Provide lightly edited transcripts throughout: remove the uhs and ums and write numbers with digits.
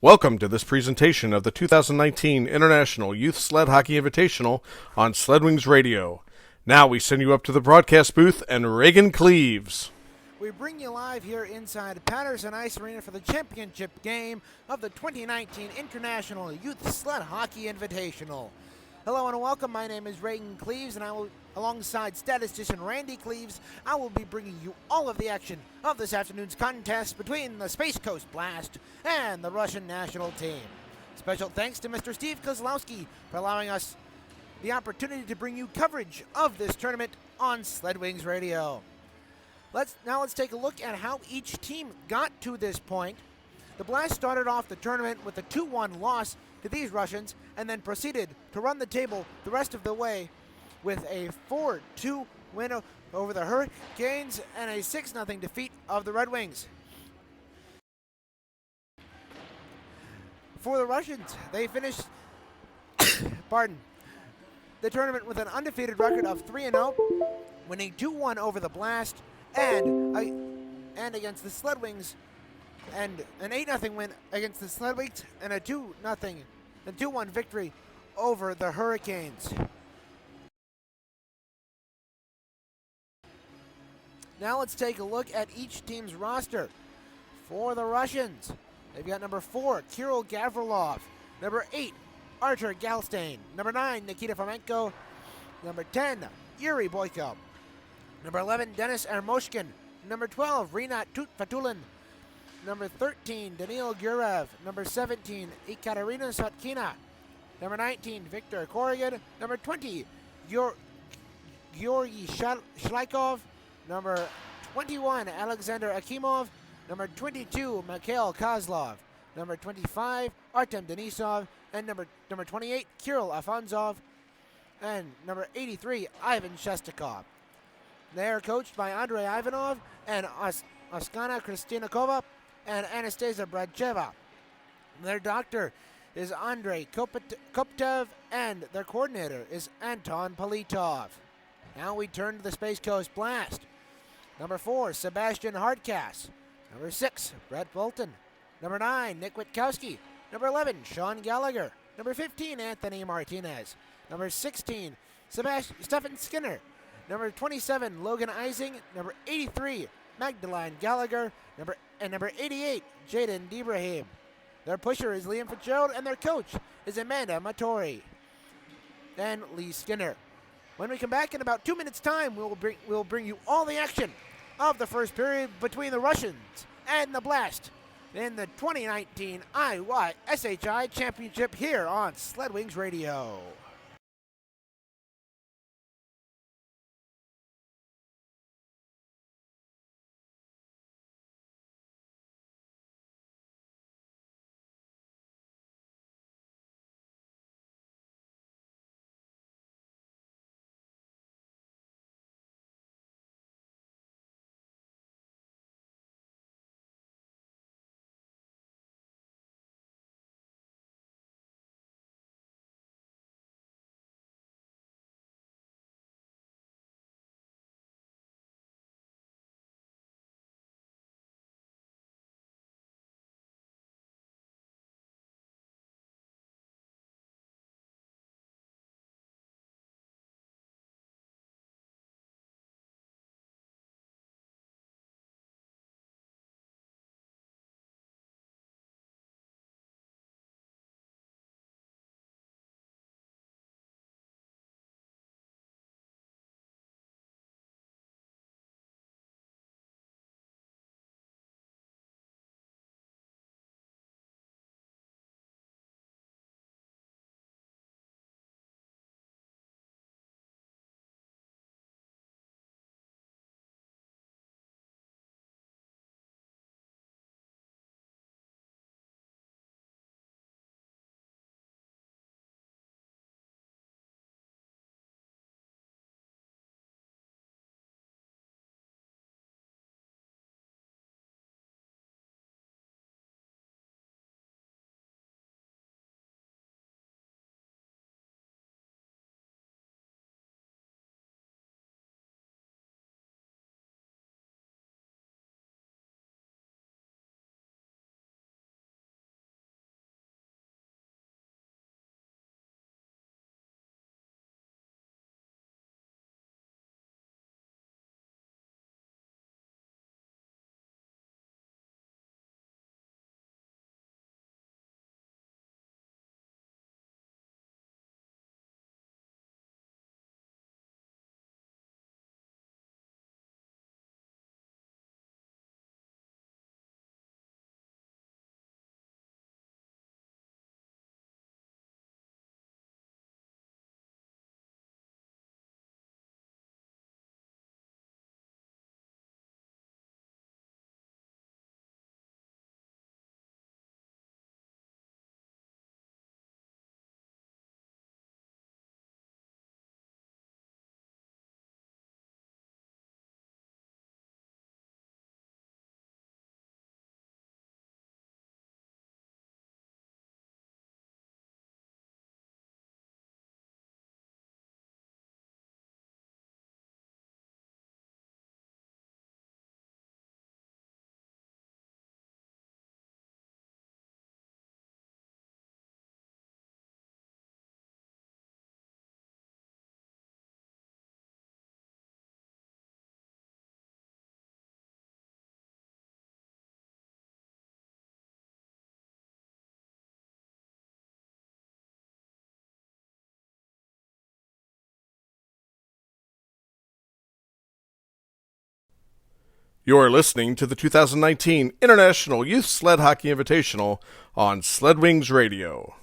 Welcome to this presentation of the 2019 International Youth Sled Hockey Invitational on Sledwings Radio. Now we send you up to the broadcast booth and Reagan Cleaves. We bring you live here inside Patterson Ice Arena for the championship game of the 2019 International Youth Sled Hockey Invitational. Hello and welcome. My name is Reagan Cleaves, and I will, alongside statistician Randy Cleaves, I will be bringing you all of the action of this afternoon's contest between the Space Coast Blast and the Russian national team. Special thanks to Mr. Steve Kozlowski for allowing us the opportunity to bring you coverage of this tournament on Sledwings Radio. Let's take a look at how each team got to this point. The Blast started off the tournament with a 2-1 loss to these Russians and then proceeded to run the table the rest of the way with a 4-2 win over the Hurricanes and a 6-0 defeat of the Red Wings. For the Russians, they finished the tournament with an undefeated record of 3-0, winning 2-1 over the Blast and against the Sledwings, and an 8-0 win against the Sledwings, and a 2-1 victory over the Hurricanes. Now let's take a look at each team's roster. For the Russians, they've got number 4, Kirill Gavrilov, number 8, Artur Galstein, number 9, Nikita Fomenko, number 10, Yuri Boyko, number 11, Denis Ermoshkin, number 12, Rinat Fatulin, number 13, Daniil Gurev, number 17, Ekaterina Sotkina, number 19, Viktor Korrigan, number 20, Georgy Shlikov, number 21, Alexander Akimov, number 22, Mikhail Kozlov, number 25, Artem Denisov, and number 28, Kirill Afanzov, and number 83, Ivan Shestakov. They are coached by Andrei Ivanov and Oskana Kristinakova and Anastasia Bradcheva. Their doctor is Andrei Koptev, and their coordinator is Anton Politov. Now we turn to the Space Coast Blast. Number 4, Sebastian Hardcast. Number 6, Brett Bolton. Number 9, Nick Witkowski. Number 11, Sean Gallagher. Number 15, Anthony Martinez. Number 16, Stephen Skinner. Number 27, Logan Ising. Number 83, Magdalene Gallagher. Number 88, Jaden Debrahim. Their pusher is Liam Fitzgerald, and their coach is Amanda Matori and Lee Skinner. When we come back in about 2 minutes' time, we'll bring you all the action of the first period between the Russians and the Blast in the 2019 IYSHI Championship here on Sledwings Radio. You're listening to the 2019 International Youth Sled Hockey Invitational on Sled Wings Radio.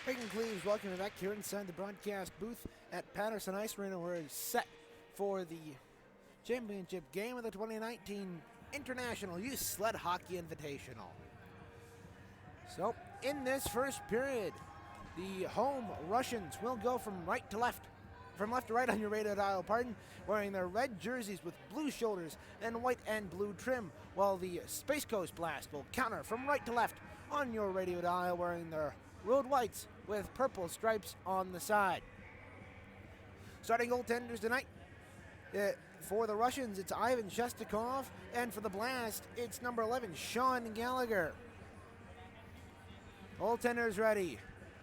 Reagan Cleves, welcome you back here inside the broadcast booth at Patterson Ice Arena. We're set for the championship game of the 2019 International Youth Sled Hockey Invitational. So, in this first period, the home Russians will go from right to left, from left to right on your radio dial, wearing their red jerseys with blue shoulders and white and blue trim, while the Space Coast Blast will counter from right to left on your radio dial, wearing their road whites with purple stripes on the side. Starting goaltenders tonight, for the Russians, it's Ivan Shestakov, and for the Blast, it's number 11, Sean Gallagher. Goaltenders ready.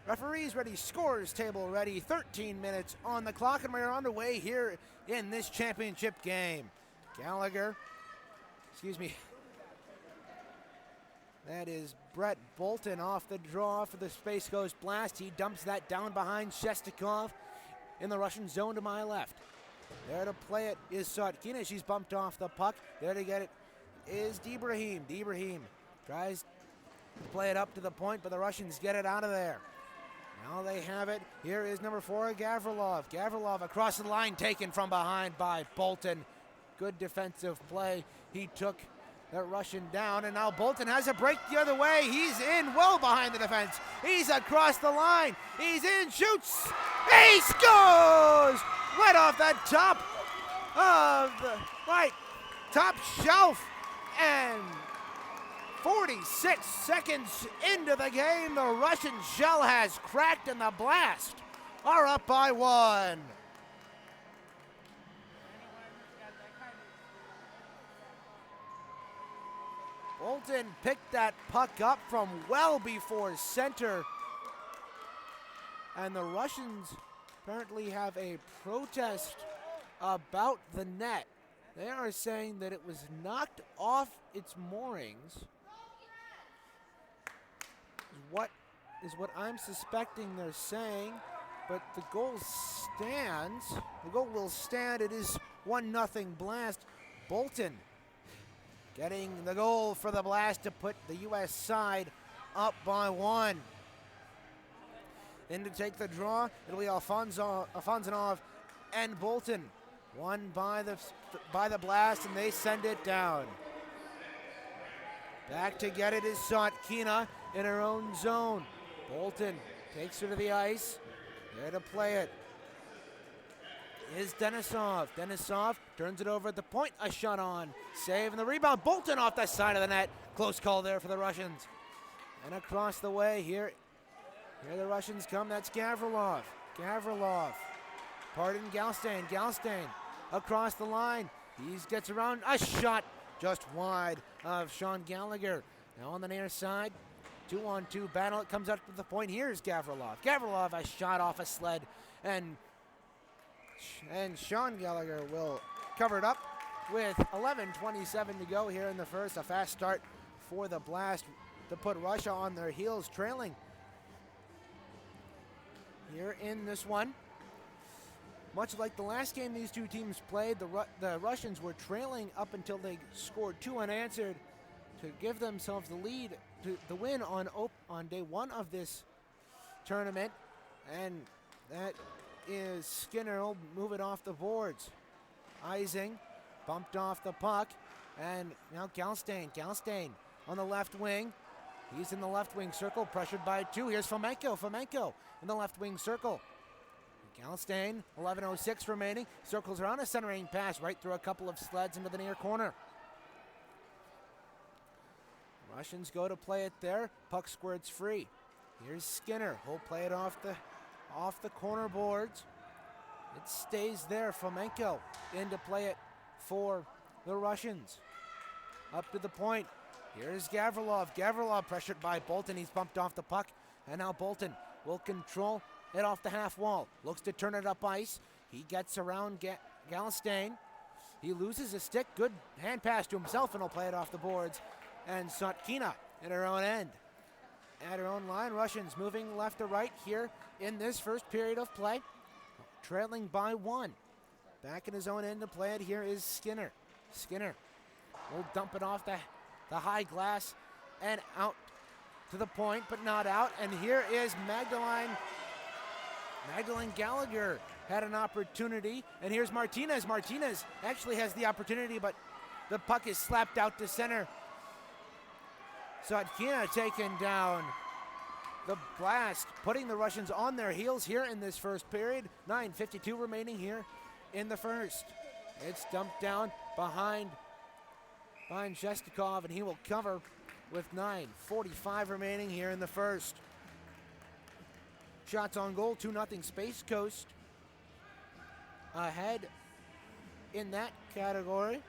Referees ready. Scores table ready. 13 minutes on the clock, and we're underway here in this championship game. Gallagher, that is Brett Bolton off the draw for the Space Coast Blast. He dumps that down behind Shestakov in the Russian zone to my left. There to play it is Sotkina. She's bumped off the puck. There to get it is Debrahim. Debrahim tries to play it up to the point, but the Russians get it out of there. Now they have it. Here is number 4, Gavrilov. Gavrilov across the line, taken from behind by Bolton. Good defensive play. He took that Russian down, and now Bolton has a break the other way. He's in well behind the defense. He's across the line. He's in, shoots. He scores! Right off that top of the right top shelf. And 46 seconds into the game, the Russian shell has cracked, and the Blast are up by 1. Bolton picked that puck up from well before center. And the Russians apparently have a protest about the net. They are saying that it was knocked off its moorings. Is what I'm suspecting they're saying. But the goal stands. The goal will stand. It is 1-0 Blast. Bolton getting the goal for the Blast to put the U.S. side up by 1. In to take the draw, it'll be Alfonsanov and Bolton. Won by the Blast, and they send it down. Back to get it is Sotkina in her own zone. Bolton takes her to the ice. There to play it is Denisov. Denisov turns it over at the point. A shot on. Save and the rebound. Bolton off the side of the net. Close call there for the Russians. And across the way here the Russians come. That's Gavrilov. Pardon, Galstein. Galstein across the line. He gets around. A shot just wide of Sean Gallagher. Now on the near side. 2-on-2 battle. It comes up to the point. Here's Gavrilov. Gavrilov, a shot off a Sled. And Sean Gallagher will cover it up with 11:27 to go here in the first. A fast start for the Blast to put Russia on their heels, trailing here in this one. Much like the last game these two teams played, the Russians were trailing up until they scored 2 unanswered to give themselves the lead, to the win on day 1 of this tournament. And that is Skinner will move it off the boards. Ising bumped off the puck, and now Galstein on the left wing. He's in the left wing circle, pressured by 2. Here's Fomenko in the left wing circle. Galstein, 11:06 remaining, circles around a centering pass right through a couple of Sleds into the near corner. Russians go to play it there. Puck squirts free. Here's Skinner. He'll play it off the corner boards. It stays there. Fomenko in to play it for the Russians. Up to the point. Here's Gavrilov. Gavrilov pressured by Bolton. He's bumped off the puck. And now Bolton will control it off the half wall. Looks to turn it up ice. He gets around Galstein. He loses a stick. Good hand pass to himself, and he'll play it off the boards. And Sotkina at her own end. At her own line, Russians moving left to right here in this first period of play. Trailing by 1. Back in his own end to play it here is Skinner. Skinner will dump it off the high glass and out to the point, but not out. And here is Magdalene Gallagher had an opportunity. And here's Martinez. Martinez actually has the opportunity, but the puck is slapped out to center. Sotkina taken down. The Blast putting the Russians on their heels here in this first period. 9:52 remaining here in the first. It's dumped down behind Shestakov, and he will cover with 9:45 remaining here in the first. Shots on goal, 2-0 Space Coast. Ahead in that category.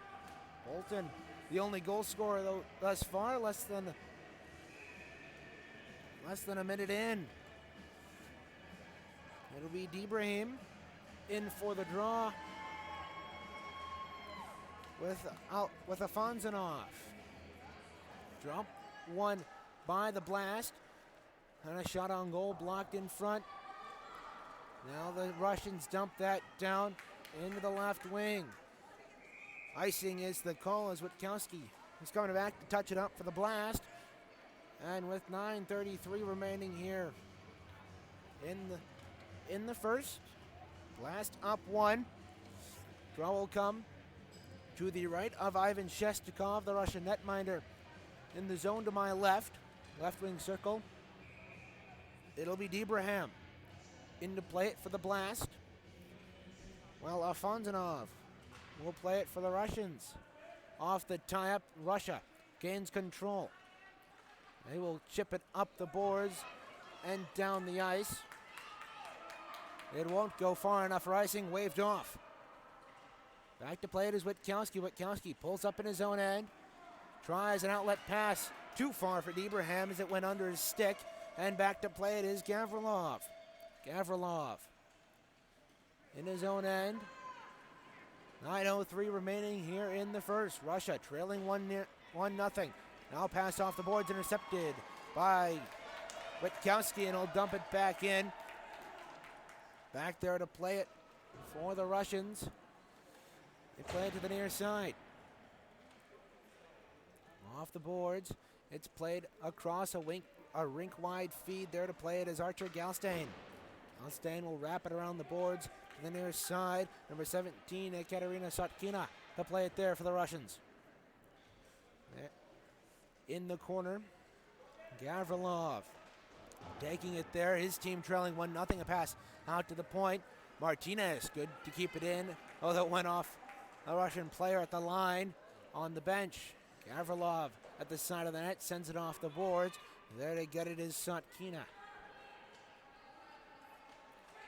Bolton, the only goal scorer though thus far, less than a minute in. It'll be Debrahim in for the draw with Afonsanov. Drop one by the Blast. And a shot on goal blocked in front. Now the Russians dump that down into the left wing. Icing is the call as Witkowski is coming back to touch it up for the Blast. And with 9:33 remaining here in the first, Blast up 1. Draw will come to the right of Ivan Shestakov, the Russian netminder, in the zone to my left wing circle. It'll be Debrahim in to play it for the Blast. Well, Afonsanov will play it for the Russians. Off the tie-up, Russia gains control. They will chip it up the boards and down the ice. It won't go far enough for icing, waved off. Back to play it is Witkowski. Witkowski pulls up in his own end. tries an outlet pass. Too far for Debraham as it went under his stick. And back to play it is Gavrilov. Gavrilov in his own end. 9:03 remaining here in the first. Russia trailing 1-0. Now pass off the boards, intercepted by Witkowski, and he'll dump it back in. Back there to play it for the Russians. They play it to the near side. Off the boards. It's played across a rink-wide feed there to play it as Archer Galstein. Galstein will wrap it around the boards to the near side. Number 17, Ekaterina Sotkina, to play it there for the Russians. In the corner, Gavrilov taking it there. His team trailing 1-0. A pass out to the point. Martinez, good to keep it in. Oh, that went off a Russian player at the line on the bench. Gavrilov at the side of the net sends it off the boards. There to get it is Sotkina.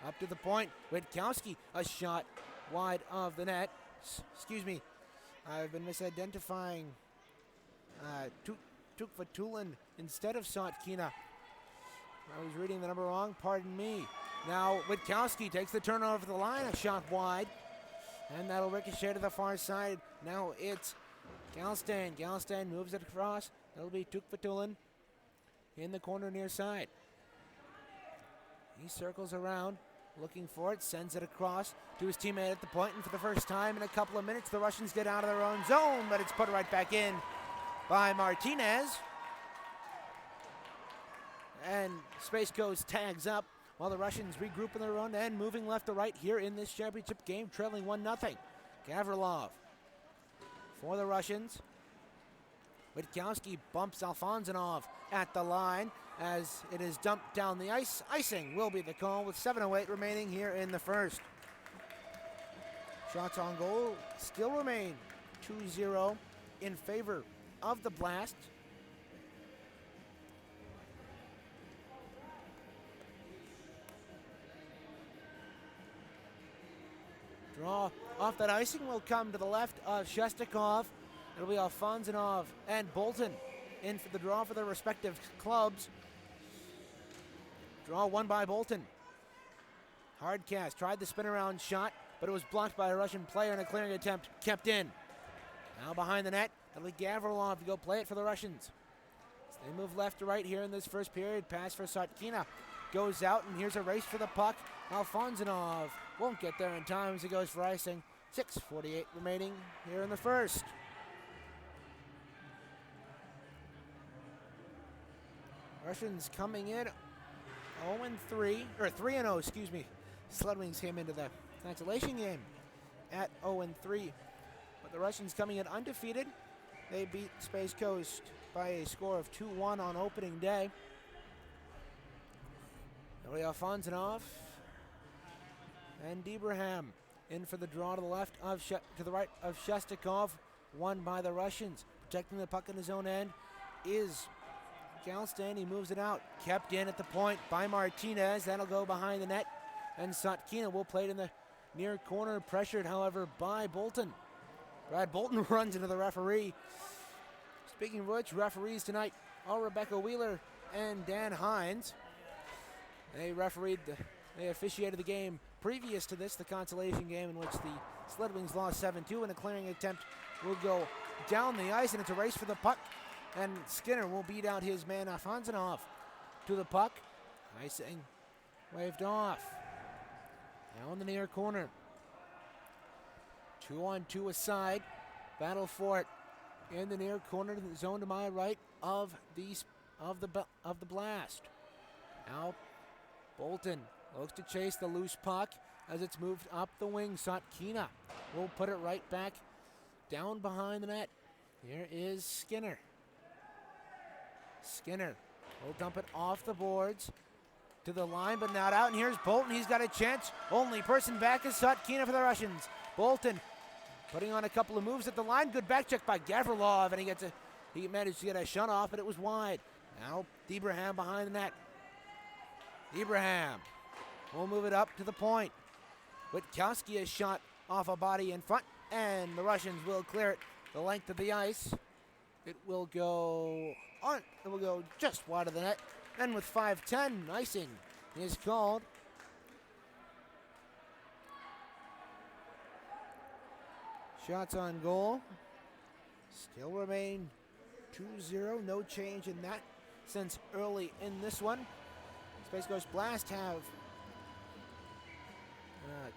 Up to the point. Witkowski, a shot wide of the net. Excuse me, I've been misidentifying Tukvatulin instead of Sotkina. I was reading the number wrong, pardon me. Now Witkowski takes the turnover for the line, a shot wide. And that'll ricochet to the far side. Now it's Galstein. Galstein moves it across. That'll be Tukvatulin in the corner near side. He circles around, looking for it, sends it across to his teammate at the point, and for the first time in a couple of minutes, the Russians get out of their own zone, but it's put right back in by Martinez. And Space Coast tags up while the Russians regroup in their own end, moving left to right here in this championship game, trailing 1-0. Gavrilov for the Russians. Witkowski bumps Alfonsinov at the line as it is dumped down the ice. Icing will be the call with 7:08 remaining here in the first. Shots on goal still remain 2-0 in favor of the Blast. Draw off that icing will come to the left of Shestakov. It'll be Alfonsinov and Bolton in for the draw for their respective clubs. Draw won by Bolton. Hardcast tried the spin around shot, but it was blocked by a Russian player and a clearing attempt kept in. Now behind the net, it'll be Gavrilov to go play it for the Russians. So they move left to right here in this first period. Pass for Sotkina goes out, and here's a race for the puck. Alfonsinov won't get there in time as he goes for icing. 6:48 remaining here in the first. Russians coming in 0-3, or 3-0, excuse me. Sled Wings came into the consolation game at 0-3. But the Russians coming in undefeated. They beat Space Coast by a score of 2-1 on opening day. Alfonsinov and Debraham in for the draw to the left of to the right of Shestakov, won by the Russians. Protecting the puck in his own end is Galstein. He moves it out, kept in at the point by Martinez. That'll go behind the net, and Sotkina will play it in the near corner, pressured, however, by Bolton. Brad Bolton runs into the referee. Speaking of which, referees tonight are Rebecca Wheeler and Dan Hines. They officiated the game previous to this, the consolation game in which the Sled Wings lost 7-2, and a clearing attempt will go down the ice, and it's a race for the puck, and Skinner will beat out his man Alfonsinov to the puck. Icing waved off. Now in the near corner. 2-on-2 aside. Battle for it in the near corner to the zone to my right of the Blast. Now Bolton looks to chase the loose puck as it's moved up the wing. Sotkina will put it right back down behind the net. Here is Skinner. Skinner will dump it off the boards to the line, but not out. And here's Bolton. He's got a chance. Only person back is Sotkina for the Russians. Bolton putting on a couple of moves at the line. Good back check by Gavrilov, and he managed to get a shot off, but it was wide. Now Debraham behind the net. Debraham will move it up to the point. Witkowski is shot off a body in front, and the Russians will clear it the length of the ice. It will go on. It will go just wide of the net. And with 5:10, icing is called. Shots on goal still remain 2-0. No change in that since early in this one. Space Coast Blast have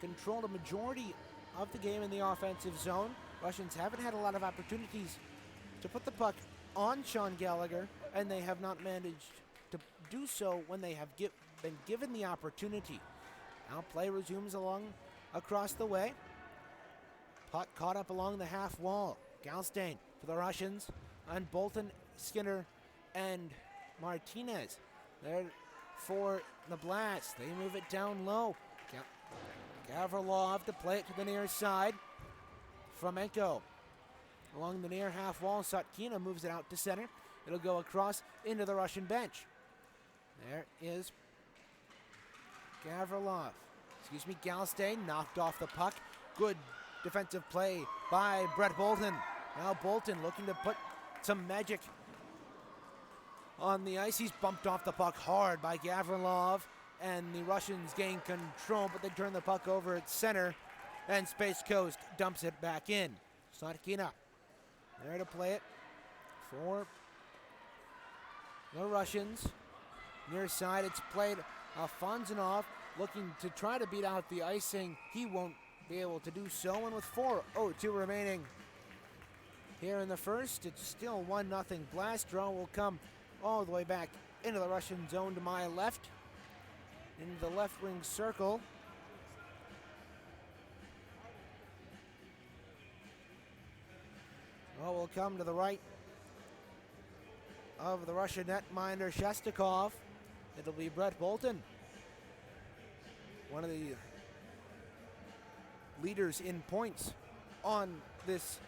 controlled a majority of the game in the offensive zone. Russians haven't had a lot of opportunities to put the puck on Sean Gallagher, and they have not managed to do so when they have been given the opportunity. Now play resumes across the way. Puck caught up along the half wall. Galstein for the Russians, and Bolton, Skinner, and Martinez. There for the Blast. They move it down low. Gavrilov to play it to the near side. Flamenco along the near half wall. Sotkina moves it out to center. It'll go across into the Russian bench. There is Galstein knocked off the puck. Good defensive play by Brett Bolton. Now Bolton looking to put some magic on the ice. He's bumped off the puck hard by Gavrilov, and the Russians gain control, but they turn the puck over at center, and Space Coast dumps it back in. Sotkina there to play it for the Russians. Near side, it's played. Alfonsinov looking to try to beat out the icing. He won't be able to do so, and with 4:02 remaining here in the first, it's still 1-0. Blast. Draw will come all the way back into the Russian zone to my left, into the left wing circle. Draw will come to the right of the Russian netminder Shestakov. It'll be Brett Bolton, one of the leaders in points on this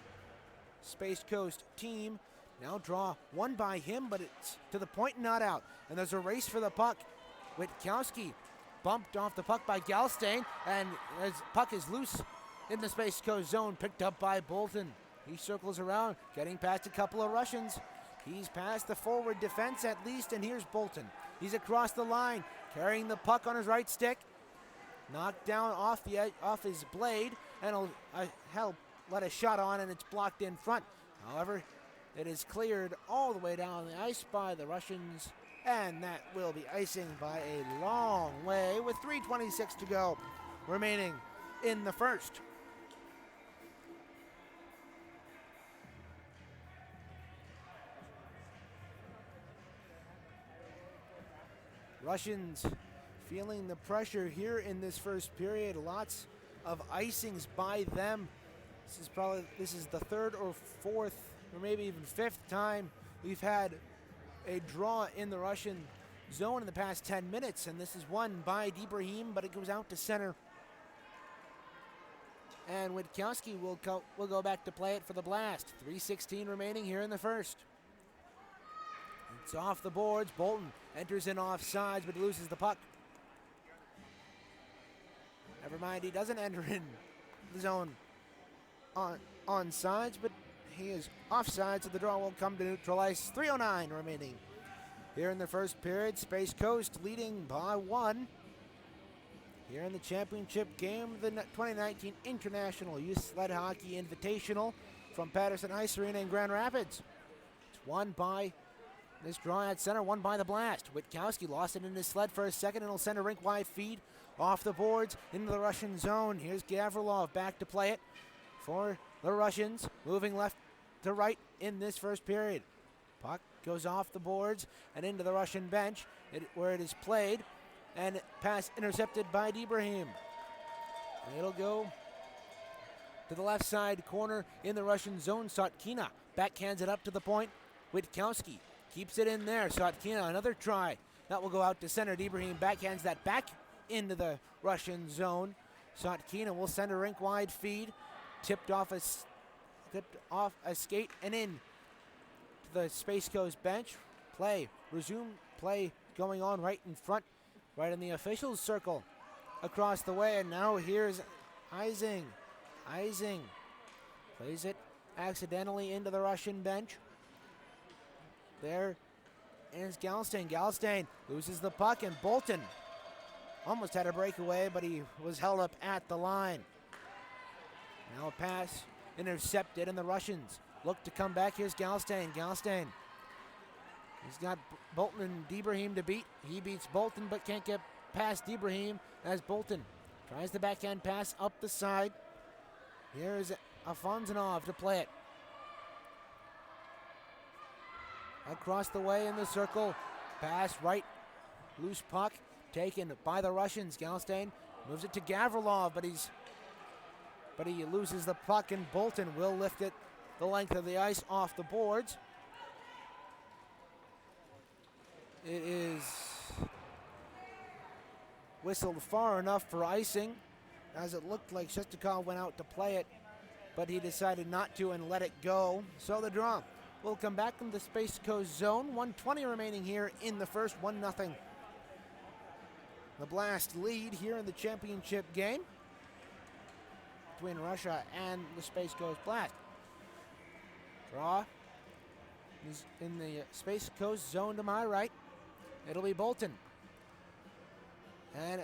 Space Coast team. Now draw won by him, but it's to the point, not out. And there's a race for the puck. Witkowski bumped off the puck by Galstein, and his puck is loose in the Space Coast zone, picked up by Bolton. He circles around, getting past a couple of Russians. He's past the forward defense at least, and here's Bolton. He's across the line, carrying the puck on his right stick. Knocked down off the edge, off his blade, and he'll let a shot on, and it's blocked in front. However, it is cleared all the way down the ice by the Russians, and that will be icing by a long way with 3:26 to go remaining in the first. Russians feeling the pressure here in this first period. Lots of icings by them. This is the third or fourth or maybe even fifth time we've had a draw in the Russian zone in the past 10 minutes, and this is won by Debrahim, but it goes out to center. And Witkowski will go back to play it for the Blast. 3:16 remaining here in the first. It's off the boards. Bolton enters in offsides, but loses the puck. Never mind, he doesn't enter in the zone on sides, but he is offside, so the draw will come to neutral ice. 3:09 remaining here in the first period. Space Coast leading by 1 here in the championship game of the 2019 International Youth Sled Hockey Invitational from Patterson Ice Arena in Grand Rapids. It's won by this draw at center, won by the Blast. Witkowski lost it in his sled for a second, and he'll send a rink-wide feed off the boards into the Russian zone. Here's Gavrilov back to play it for the Russians, moving left to right in this first period. Puck goes off the boards and into the Russian bench, where it is played, and pass intercepted by Debrahim. It'll go to the left side corner in the Russian zone. Sotkina backhands it up to the point. Witkowski keeps it in there. Sotkina, another try. That will go out to center. Debrahim backhands that back into the Russian zone. Sotkina will send a rink-wide feed. Tipped off a skate and in to the Space Coast bench. Resume play going on right in front, right in the officials' circle across the way. And now here's Ising. Ising plays it accidentally into the Russian bench. There is Galstein. Galstein loses the puck, and Bolton almost had a breakaway, but he was held up at the line. Now a pass intercepted, and the Russians look to come back. Here's Galstein. Galstein. He's got Bolton and Debrahim to beat. He beats Bolton, but can't get past Debrahim as Bolton tries the backhand pass up the side. Here's Afonsanov to play it. Across the way in the circle. Pass right. Loose puck taken by the Russians. Galstein moves it to Gavrilov, but he loses the puck, and Bolton will lift it the length of the ice off the boards. It is whistled far enough for icing, as it looked like Shestakov went out to play it, but he decided not to and let it go. So the draw will come back from the Space Coast zone. 1:20 remaining here in the first, 1-0. The Blast lead here in the championship game between Russia and the Space Coast Blast. Draw is in the Space Coast zone to my right. It'll be Bolton. And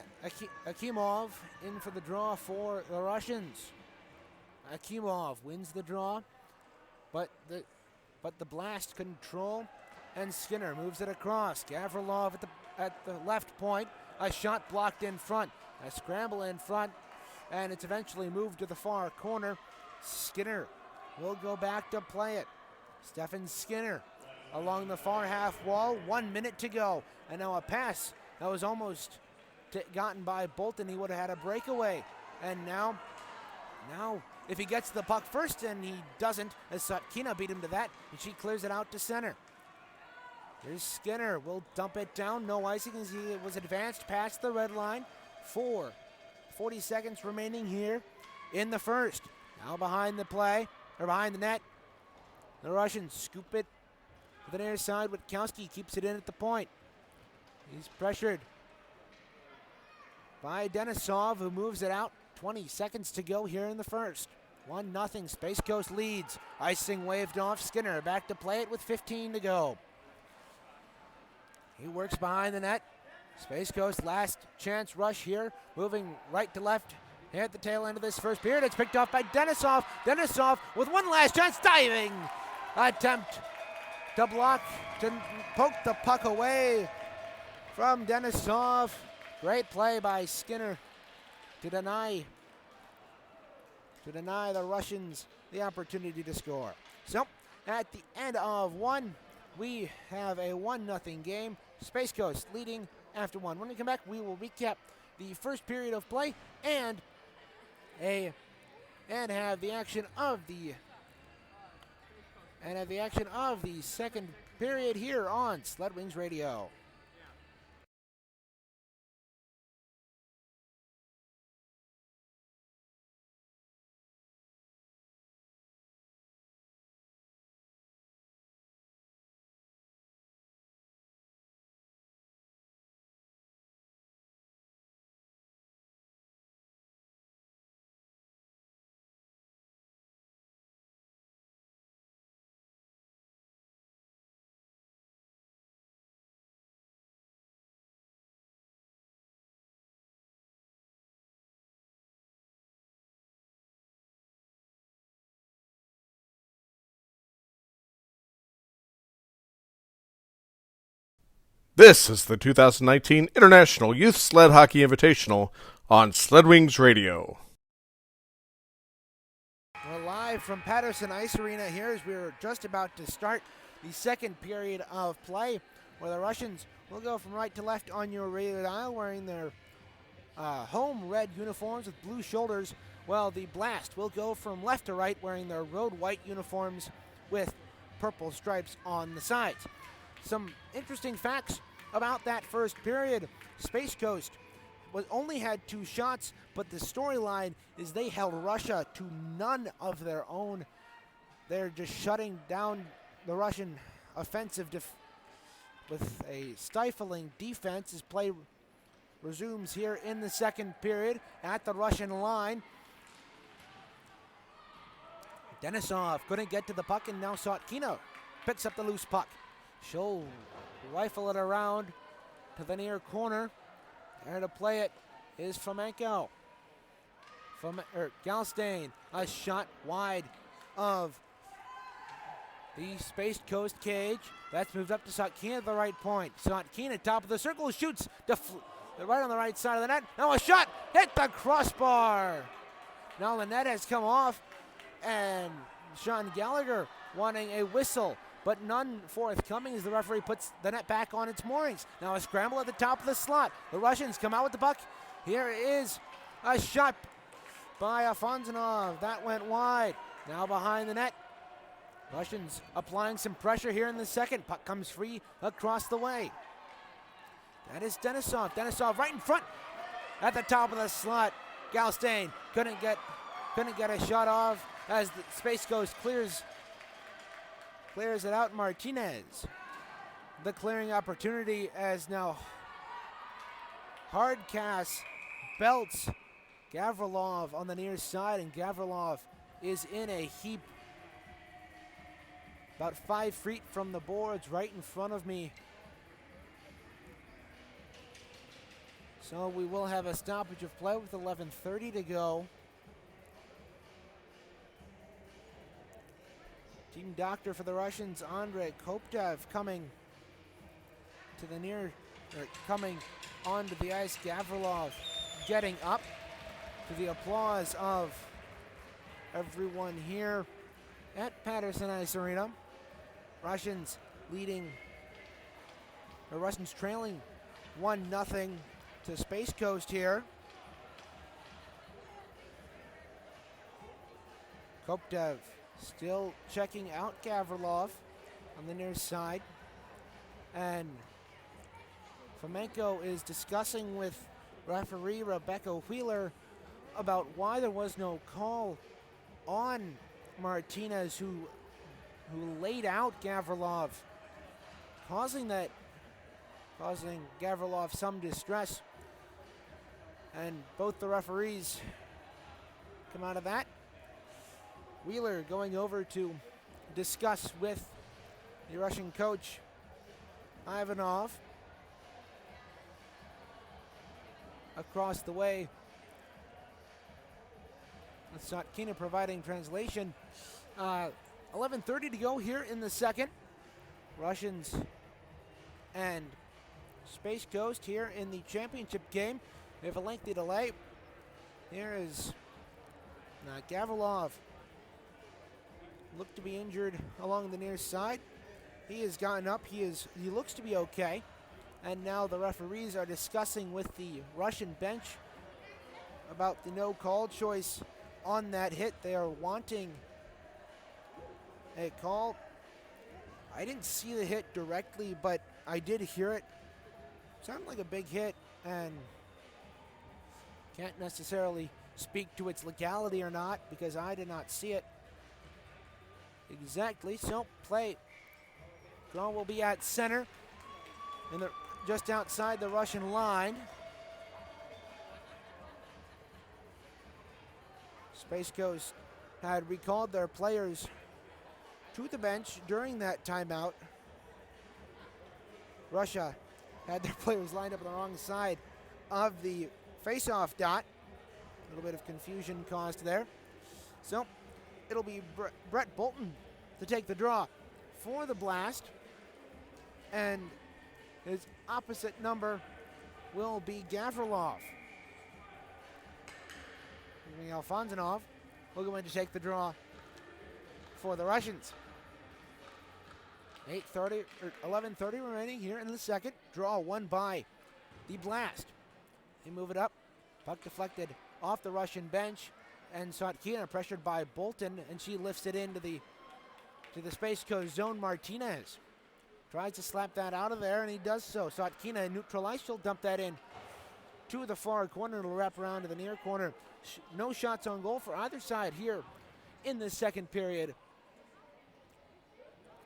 Akimov in for the draw for the Russians. Akimov wins the draw, but the Blast control, and Skinner moves it across. Gavrilov at the left point. A shot blocked in front. A scramble in front, and it's eventually moved to the far corner. Skinner will go back to play it. Stefan Skinner along the far half wall. 1 minute to go. And now a pass that was almost gotten by Bolton. He would have had a breakaway. And now if he gets the puck first, and he doesn't, as Sotkina beat him to that, and she clears it out to center. Here's Skinner. Will dump it down. No icing as he was advanced past the red line. 40 seconds remaining here in the first. Now behind the net. The Russians scoop it to the near side. Witkowski keeps it in at the point. He's pressured by Denisov, who moves it out. 20 seconds to go here in the first. 1-0. Space Coast leads. Icing waved off. Skinner back to play it with 15 to go. He works behind the net. Space Coast last chance rush here. Moving right to left here at the tail end of this first period. It's picked off by Denisov. Denisov with one last chance. Diving attempt to block, to poke the puck away from Denisov. Great play by Skinner to deny the Russians the opportunity to score. So at the end of one, we have a 1-0 game. Space Coast leading after one. When we come back, we will recap the first period of play and have the action of the second period here on Sled Wings Radio. This is the 2019 International Youth Sled Hockey Invitational on Sled Wings Radio. We're live from Patterson Ice Arena here as we're just about to start the second period of play, where the Russians will go from right to left on your radio dial wearing their home red uniforms with blue shoulders, while the Blast will go from left to right wearing their road white uniforms with purple stripes on the sides. Some interesting facts about that first period. Space Coast only had 2 shots, but the storyline is they held Russia to none of their own. They're just shutting down the Russian offensive with a stifling defense as play resumes here in the second period at the Russian line. Denisov couldn't get to the puck, and now Sotkina picks up the loose puck. She'll rifle it around to the near corner. There to play it is Fomenko. Galstein, a shot wide of the Space Coast cage. That's moved up to Sotkina at the right point. Sotkina, top of the circle, shoots right on the right side of the net. Now a shot hit the crossbar. Now the net has come off, and Sean Gallagher wanting a whistle, but none forthcoming as the referee puts the net back on its moorings. Now a scramble at the top of the slot. The Russians come out with the puck. Here is a shot by Afonsanov. That went wide. Now behind the net. Russians applying some pressure here in the second. Puck comes free across the way. That is Denisov. Denisov right in front at the top of the slot. Galstein couldn't get a shot off as the Space Coast clears it out. Martinez. The clearing opportunity as now Hardcast belts Gavrilov on the near side, and Gavrilov is in a heap about 5 feet from the boards right in front of me. So we will have a stoppage of play with 11:30 to go. Team doctor for the Russians, Andrei Koptev, coming onto the ice. Gavrilov getting up to the applause of everyone here at Patterson Ice Arena. Russians trailing 1-0 to Space Coast here. Koptev still checking out Gavrilov on the near side. And Fomenko is discussing with referee Rebecca Wheeler about why there was no call on Martinez, who laid out Gavrilov, causing Gavrilov some distress. And both the referees come out of that. Wheeler going over to discuss with the Russian coach, Ivanov. Across the way, Sotkina providing translation. 11:30 to go here in the second. Russians and Space Coast here in the championship game. We have a lengthy delay. Here is Gavrilov. Looked to be injured along the near side. He has gotten up. He looks to be okay. And now the referees are discussing with the Russian bench about the no call choice on that hit. They are wanting a call. I didn't see the hit directly, but I did hear it. Sounded like a big hit, and can't necessarily speak to its legality or not because I did not see it exactly. So play draw will be at center, and just outside the Russian line. Space Coast had recalled their players to the bench during that timeout. Russia had their players lined up on the wrong side of the face-off dot. A little bit of confusion caused there. So it'll be Brett Bolton to take the draw for the Blast. And his opposite number will be Gavrilov. Alfonsanov will go in to take the draw for the Russians. 11:30 remaining here in the second. Draw won by the Blast. They move it up. Puck deflected off the Russian bench, and Sotkina pressured by Bolton, and she lifts it into the Space Coast zone. Martinez tries to slap that out of there, and he does so. Sotkina in neutral ice. She'll dump that in to the far corner. It'll wrap around to the near corner. No shots on goal for either side here in the second period.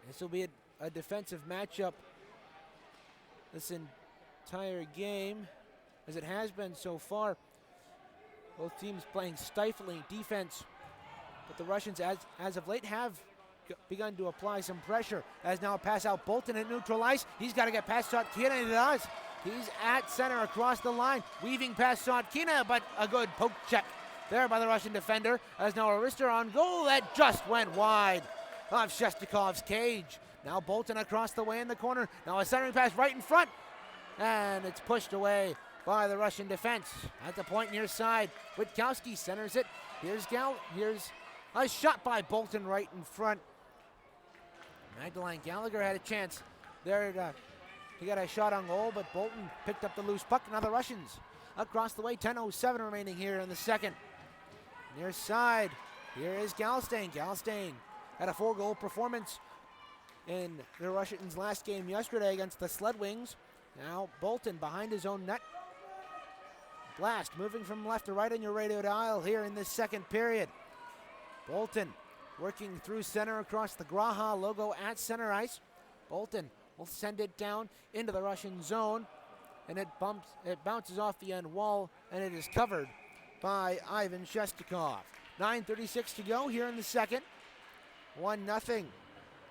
This will be a defensive matchup this entire game, as it has been so far. Both teams playing stifling defense, but the Russians, as of late, have begun to apply some pressure as now pass out Bolton at neutral ice. He's got to get past Sotkina, and he does. He's at center across the line, weaving past Sotkina, but a good poke check there by the Russian defender as now a wrister on goal that just went wide of Shestikov's cage. Now Bolton across the way in the corner. Now a centering pass right in front, and it's pushed away by the Russian defense. At the point near side, Witkowski centers it. Here's a shot by Bolton right in front. Magdalene Gallagher had a chance there. He got a shot on goal, but Bolton picked up the loose puck. Now the Russians across the way. 10:07 remaining here in the second. Near side, here is Galstein. Galstein had a 4-goal performance in the Russians' last game yesterday against the Sled Wings. Now Bolton behind his own net. Blast moving from left to right on your radio dial here in this second period. Bolton working through center across the Graha logo at center ice. Bolton will send it down into the Russian zone, and it bounces off the end wall, and it is covered by Ivan Shestakov. 9:36 to go here in the second. 1-0.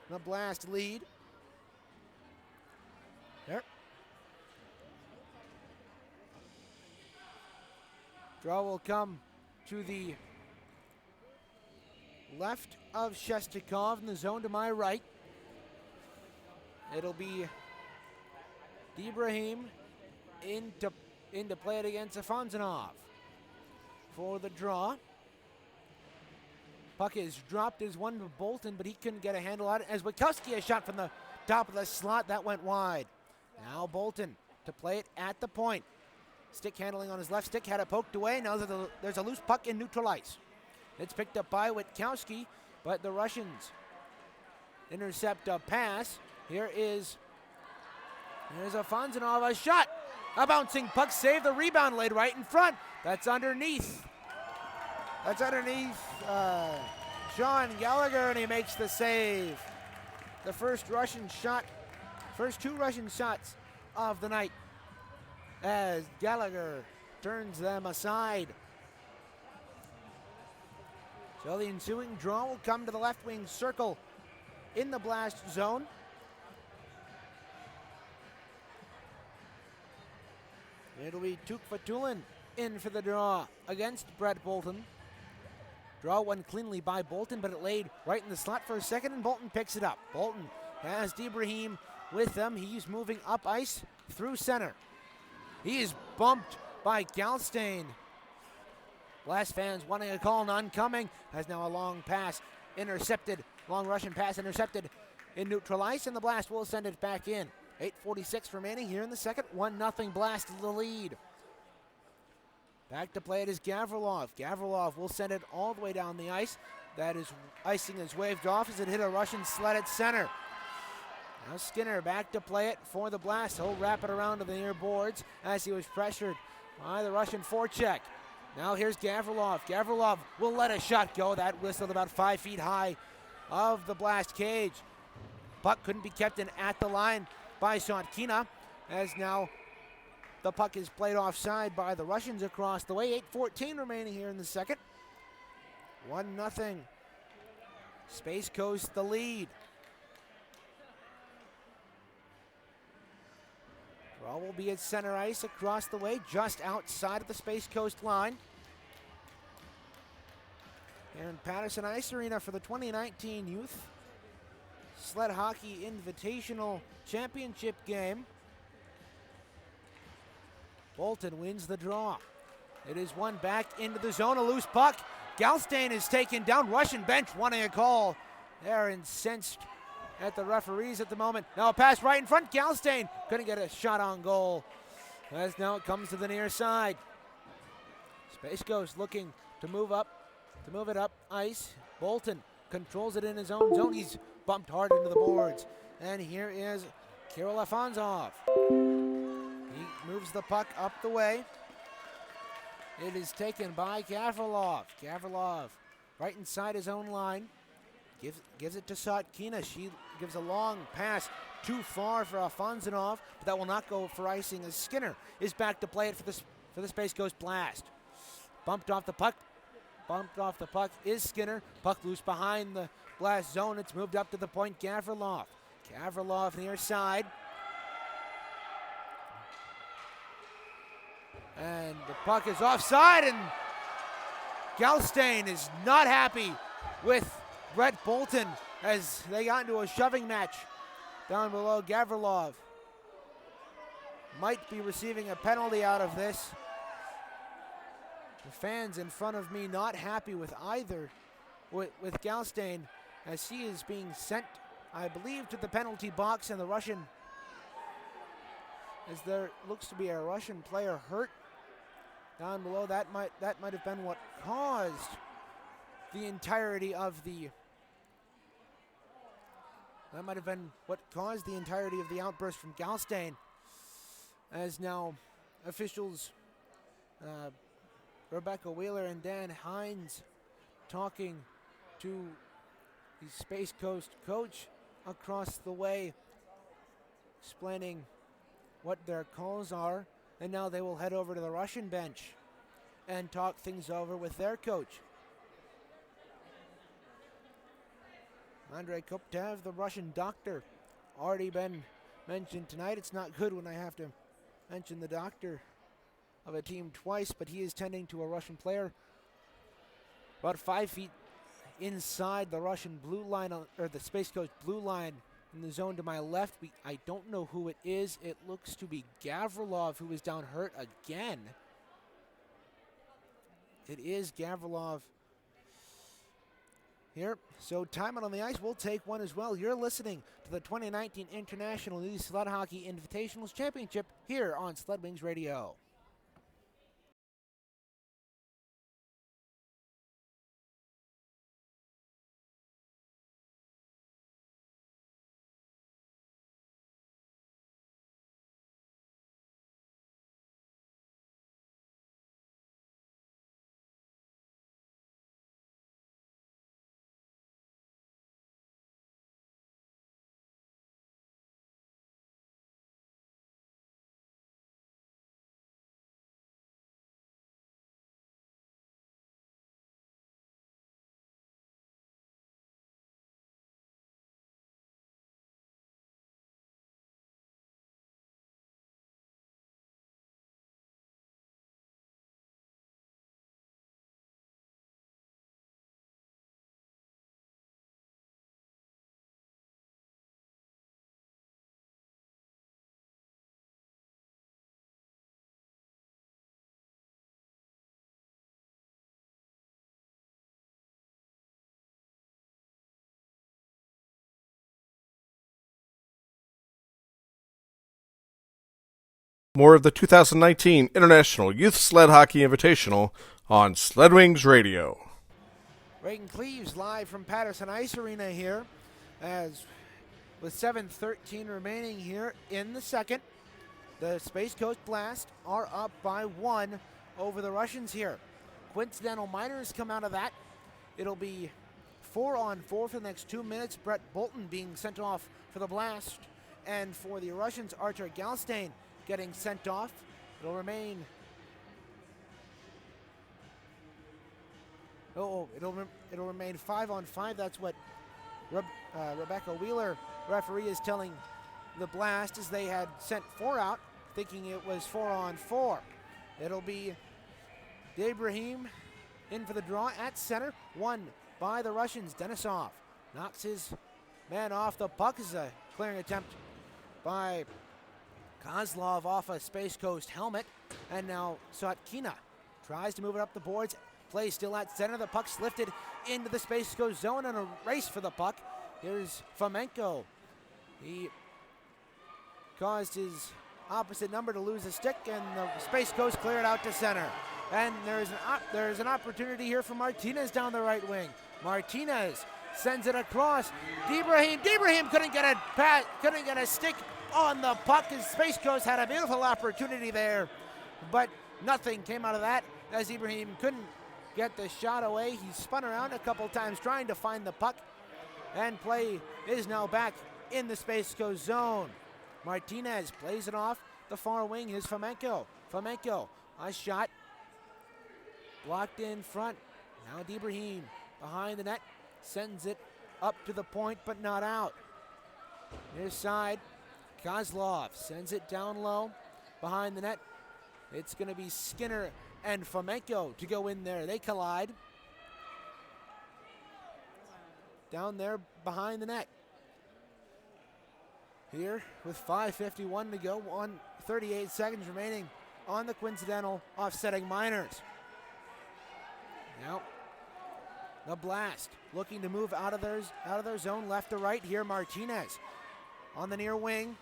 The Blast lead. There. Draw will come to the left of Shestakov in the zone to my right. It'll be Ibrahim into play it against Afonsanov for the draw. Puck is dropped as one to Bolton, but he couldn't get a handle on it. As Witkowski, a shot from the top of the slot, that went wide. Now Bolton to play it at the point. Stick handling on his left stick, had it poked away. Now there's a loose puck in neutral ice. It's picked up by Witkowski, but the Russians intercept a pass. Here's Afonsanov, a shot. A bouncing puck, save the rebound, laid right in front. That's underneath. Sean Gallagher, and he makes the save. The first two Russian shots of the night as Gallagher turns them aside. So the ensuing draw will come to the left wing circle in the Blast zone. It'll be Tukvatulin in for the draw against Brett Bolton. Draw went cleanly by Bolton, but it laid right in the slot for a second, and Bolton picks it up. Bolton has Ibrahim with them. He's moving up ice through center. He is bumped by Galstein. Blast fans wanting a call, none coming. Has now a long pass intercepted, long Russian pass intercepted in neutral ice, and the Blast will send it back in. 8:46 remaining here in the second. 1-0 Blast to the lead. Back to play it is Gavrilov. Gavrilov will send it all the way down the ice. That is icing is waved off as it hit a Russian sled at center. Now Skinner back to play it for the Blast. He'll wrap it around to the near boards as he was pressured by the Russian forecheck. Now here's Gavrilov. Gavrilov will let a shot go. That whistled about 5 feet high of the Blast cage. Puck couldn't be kept in at the line by Sotkina, as now the puck is played offside by the Russians across the way. 8:14 remaining here in the second. 1-0. Space Coast the lead. Draw will be at center ice across the way, just outside of the Space Coast line. Here in Patterson Ice Arena for the 2019 Youth Sled Hockey Invitational Championship game. Bolton wins the draw. It is one back into the zone, a loose puck. Galstein is taken down. Russian bench wanting a call. They're incensed at the referees at the moment. Now a pass right in front. Galstein couldn't get a shot on goal. As now it comes to the near side. Space Ghost looking to move it up ice. Bolton controls it in his own zone. He's bumped hard into the boards. And here is Kirill Afonsanov. He moves the puck up the way. It is taken by Gavrilov. Gavrilov right inside his own line. Gives it to Sotkina. She gives a long pass too far for Afonsanov, but that will not go for icing as Skinner is back to play it for the Space Coast Blast. Bumped off the puck. bumped off the puck is Skinner. Puck loose behind the glass zone. It's moved up to the point. Gavrilov. Gavrilov near side. And the puck is offside, and Galstein is not happy with Brett Bolton as they got into a shoving match down below. Gavrilov might be receiving a penalty out of this. The fans in front of me not happy with either, with Galstein, as he is being sent, I believe, to the penalty box, and the Russian, as there looks to be a Russian player hurt down below. That might have been what caused the entirety of the outburst from Galstein, as now officials Rebecca Wheeler and Dan Hines talking to the Space Coast coach across the way, explaining what their calls are, and now they will head over to the Russian bench and talk things over with their coach. Andrei Koptev, the Russian doctor, already been mentioned tonight. It's not good when I have to mention the doctor of a team twice, but he is tending to a Russian player about 5 feet inside the Russian blue line, or the Space Coast blue line, in the zone to my left. I don't know who it is. It looks to be Gavrilov, who is down hurt again. It is Gavrilov here. So timeout on the ice. We'll take one as well. You're listening to the 2019 International Youth Sled Hockey Invitationals Championship here on Sled Wings Radio. More of the 2019 International Youth Sled Hockey Invitational on Sled Wings Radio. Reagan Cleaves live from Patterson Ice Arena here, as with 7:13 remaining here in the second. The Space Coast Blast are up by 1 over the Russians here. Coincidental minors come out of that. It'll be 4-on-4 for the next 2 minutes. Brett Bolton being sent off for the Blast, and for the Russians, Artur Galstein getting sent off. It'll remain. It'll remain 5-on-5. That's what Rebecca Wheeler, referee, is telling the Blast, as they had sent 4 out, thinking it was 4-on-4. It'll be Debrahim in for the draw at center. Won by the Russians. Denisov knocks his man off the puck. Is a clearing attempt by Kozlov off a Space Coast helmet. And now Sotkina tries to move it up the boards. Play still at center. The puck's lifted into the Space Coast zone, and a race for the puck. Here's Fomenko. He caused his opposite number to lose a stick, and the Space Coast cleared out to center. And there's an opportunity here for Martinez down the right wing. Martinez sends it across. Debrahim couldn't get a stick on the puck. His Space Coast had a beautiful opportunity there, but nothing came out of that, as Debrahim couldn't get the shot away. He spun around a couple times trying to find the puck, and play is now back in the Space Coast zone. Martinez plays it off the far wing. Here's Fomenko. A shot blocked in front. Now Debrahim behind the net, sends it up to the point, but not out. Near side, Kozlov sends it down low behind the net. It's going to be Skinner and Fomenko to go in there. They collide. Down there behind the net. Here with 5:51 to go, 38 seconds remaining on the coincidental offsetting Miners. Now, the Blast looking to move out of their zone left to right here. Martinez on the near wing.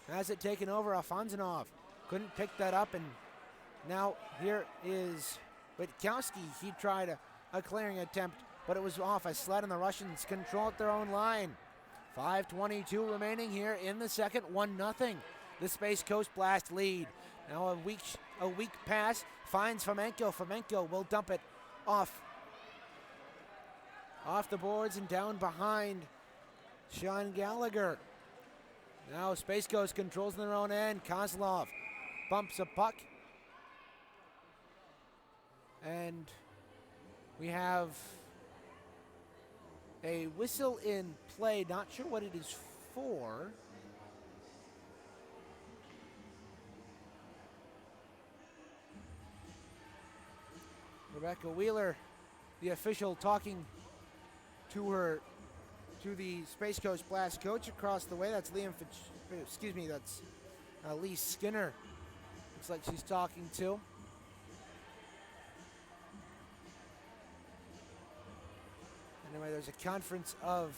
Has it taken over. Afanzanov couldn't pick that up, and now here is Witkowski. He tried a clearing attempt, but it was off a Sled, and the Russians control at their own line. 5:22 remaining here in the second, 1-0. The Space Coast Blast lead. Now a weak pass finds Fomenko. Fomenko will dump it off the boards and down behind Sean Gallagher. Now Space Coast controls in their own end. Kozlov bumps a puck. And we have a whistle in play. Not sure what it is for. Rebecca Wheeler, the official, talking to the Space Coast Blast coach across the way. That's that's Lee Skinner. Looks like she's talking to. Anyway, there's a conference of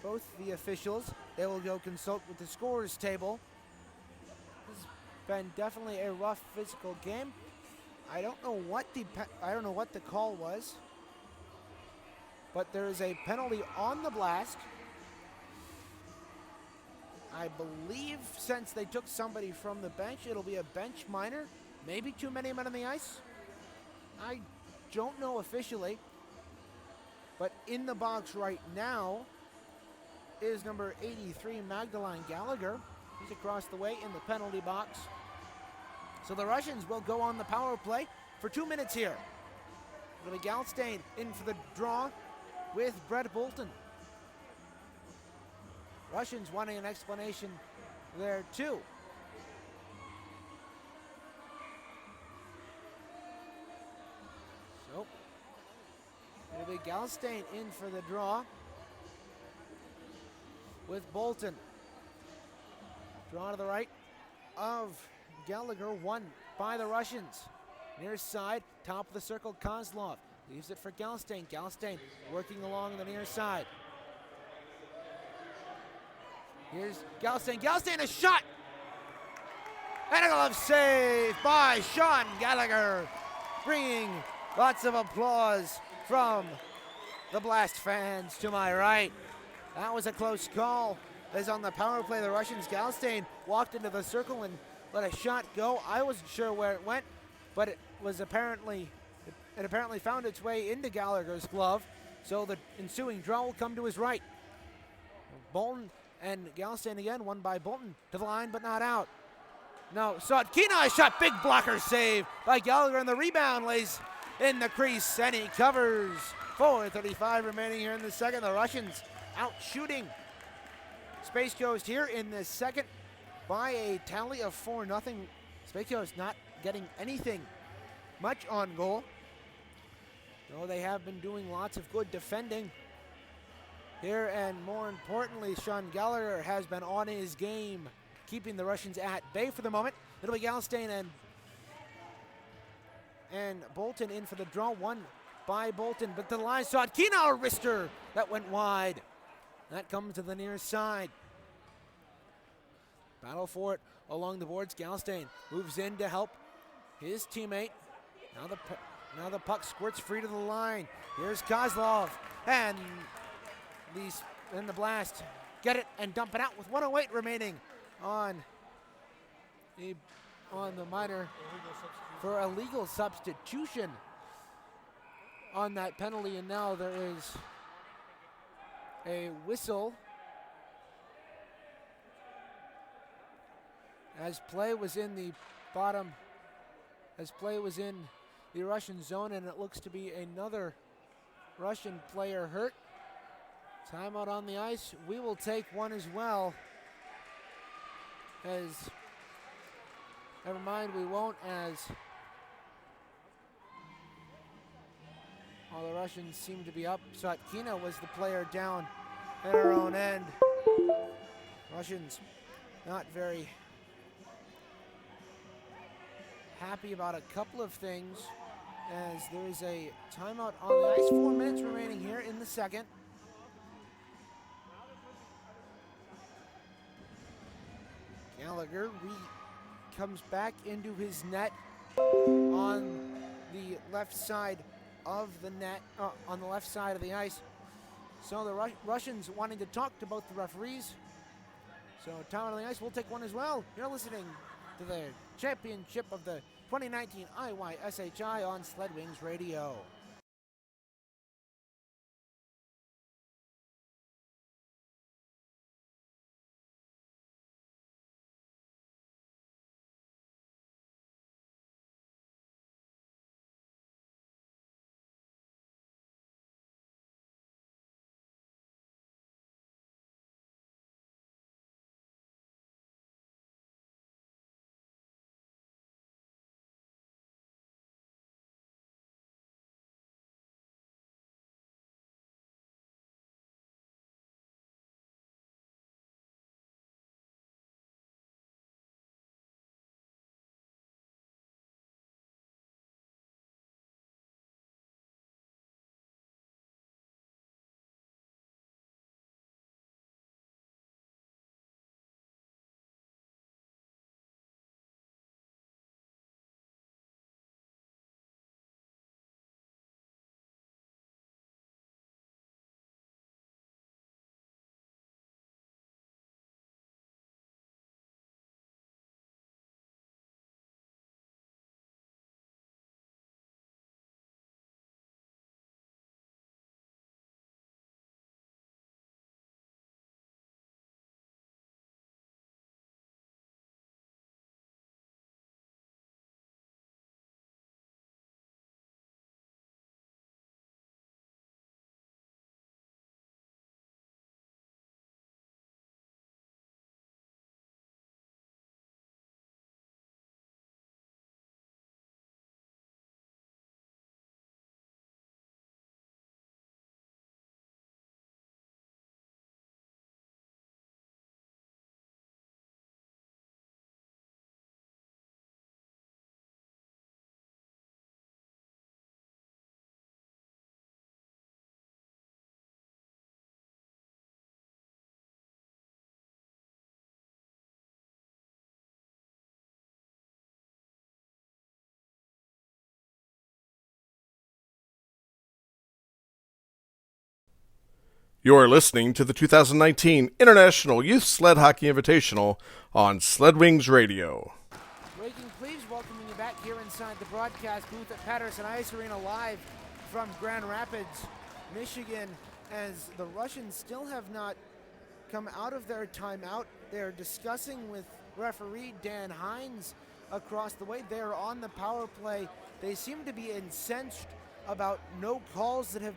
both the officials. They will go consult with the scorers table. This has been definitely a rough physical game. I don't know what the call was, but there is a penalty on the Blast. I believe since they took somebody from the bench, it'll be a bench minor. Maybe too many men on the ice. I don't know officially. But in the box right now is number 83, Magdalene Gallagher. He's across the way in the penalty box. So the Russians will go on the power play for 2 minutes here. It'll be Galstein in for the draw with Brett Bolton. Russians wanting an explanation there too. So it'll be Galstein in for the draw with Bolton. Draw to the right of Gallagher, won by the Russians. Near side, top of the circle, Kozlov leaves it for Galstein. Galstein working along the near side. Here's Galstein. Galstein, a shot! And a glove save by Sean Gallagher, bringing lots of applause from the Blast fans to my right. That was a close call. As on the power play, the Russians, Galstein walked into the circle and let a shot go. I wasn't sure where it went, but it apparently found its way into Gallagher's glove. So the ensuing draw will come to his right. Bolton and Galstein again, won by Bolton to the line, but not out. No, Sotkina, a shot, big blocker save by Gallagher, and the rebound lays in the crease, and he covers. 4:35 remaining here in the second. The Russians out shooting Space Coast here in the second by a tally of 4-0. Space Coast not getting anything much on goal, though they have been doing lots of good defending here, and more importantly, Sean Gallagher has been on his game, keeping the Russians at bay for the moment. It'll be Galstein and Bolton in for the draw, won by Bolton, but to the line, Sotkina, a wrister that went wide. That comes to the near side. Battle for it along the boards. Galstein moves in to help his teammate. Now the puck squirts free to the line. Here's Kozlov, and the Blast get it and dump it out with 1:08 remaining on the minor for a legal substitution on that penalty, and now there is a whistle as play was in the Russian zone, and it looks to be another Russian player hurt. Timeout on the ice. We will take one as well. Never mind, we won't, as all the Russians seem to be up. Satkina was the player down at our own end. Russians not very happy about a couple of things, as there is a timeout on the ice. 4 minutes remaining here in the second. Gallagher comes back into his net on the left side of the net, on the left side of the ice. So the Russians wanting to talk to both the referees. So time on the ice, we'll take one as well. You're listening to the championship of the 2019 IYSHI on Sled Wings Radio. You're listening to the 2019 International Youth Sled Hockey Invitational on Sled Wings Radio. Reagan Cleaves welcoming you back here inside the broadcast booth at Patterson Ice Arena, live from Grand Rapids, Michigan, as the Russians still have not come out of their timeout. They're discussing with referee Dan Hines across the way. They're on the power play. They seem to be incensed about no calls that have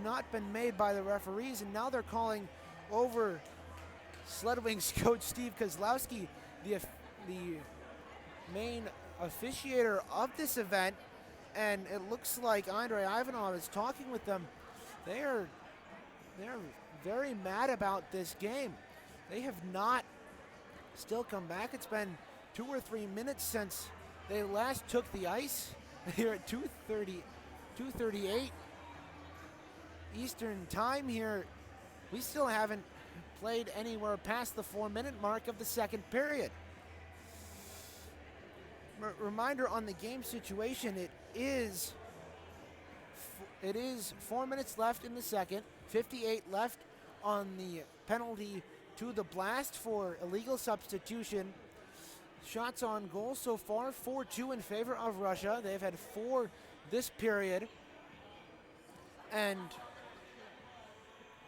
not been made by the referees, and now they're calling over Sled Wings coach Steve Kozlowski, the main officiator of this event, and it looks like Andrei Ivanov is talking with them. They're very mad about this game. They have not still come back. It's been 2 or 3 minutes since they last took the ice here at 2:38 Eastern time here. We still haven't played anywhere past the 4-minute mark of the second period. Reminder on the game situation, it is 4 minutes left in the second, 58 left on the penalty to the blast for illegal substitution. Shots on goal so far, 4-2 in favor of Russia. They've had 4 this period. And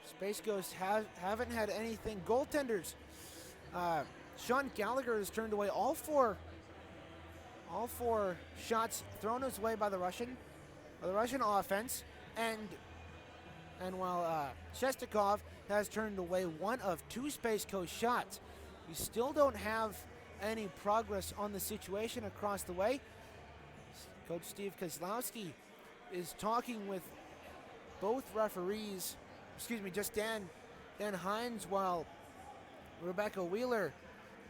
Space Ghosts haven't had anything. Goaltenders, Sean Gallagher has turned away all All 4 shots thrown his way by the Russian offense, and while Shestakov has turned away 1 of 2 Space Coast shots, we still don't have any progress on the situation across the way. Coach Steve Kozlowski is talking with both referees, just Dan Hines, while Rebecca Wheeler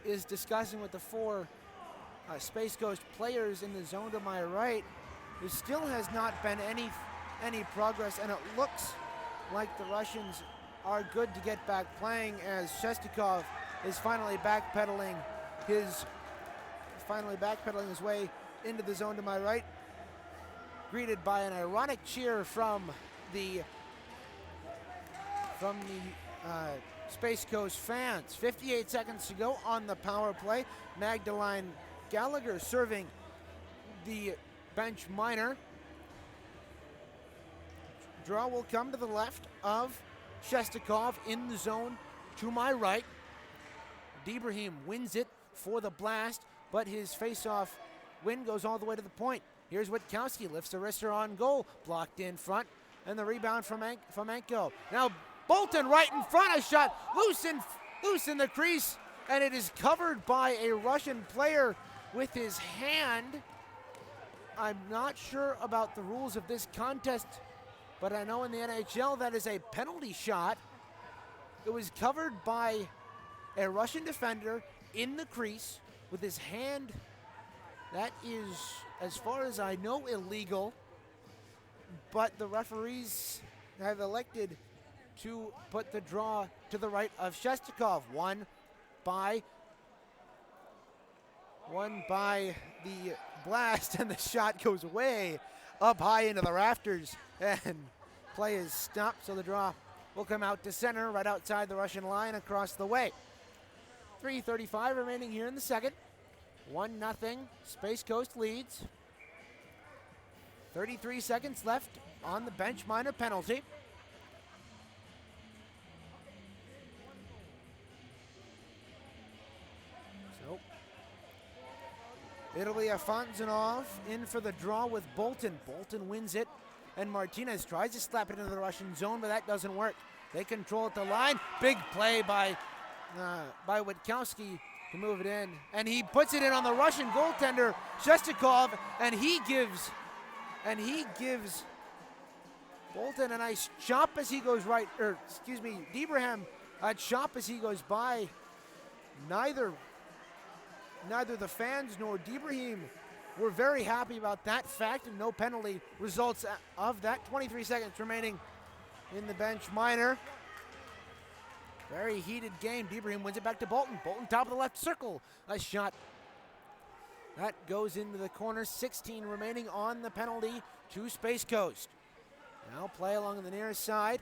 is discussing with the 4 Space Coast players in the zone to my right. There still has not been any progress, and it looks like the Russians are good to get back playing, as Shestakov is finally backpedaling his way into the zone to my right, greeted by an ironic cheer from the Space Coast fans. 58 seconds to go on the power play. Magdalene Gallagher serving the bench minor. Draw will come to the left of Shestakov in the zone to my right. Debrahim wins it for the blast, but his face-off win goes all the way to the point. Here's Witkowski, lifts the wrister on goal, blocked in front, and the rebound from Fomenko. Now Bolton right in front, a shot loose in the crease, and it is covered by a Russian player with his hand. I'm not sure about the rules of this contest, but I know in the NHL that is a penalty shot. It was covered by a Russian defender in the crease with his hand. That is, as far as I know, illegal, but the referees have elected to put the draw to the right of Shestakov. One by the blast, and the shot goes way up high into the rafters, and play is stopped, so the draw will come out to center right outside the Russian line across the way. 3:35 remaining here in the second. 1-0, Space Coast leads. 33 seconds left on the bench minor penalty. So it'll be Afanzanov in for the draw with Bolton. Bolton wins it, and Martinez tries to slap it into the Russian zone, but that doesn't work. They control at the line. Big play by Witkowski to move it in, and he puts it in on the Russian goaltender Shestakov, and he gives Bolton a nice chop as he goes right, Debraham a chop as he goes by. Neither the fans nor Debrahim were very happy about that fact, and no penalty results of that. 23 seconds remaining in the bench minor. Very heated game. Debrahim wins it back to Bolton. Bolton top of the left circle. A shot that goes into the corner. 16 remaining on the penalty to Space Coast. Now play along the near side.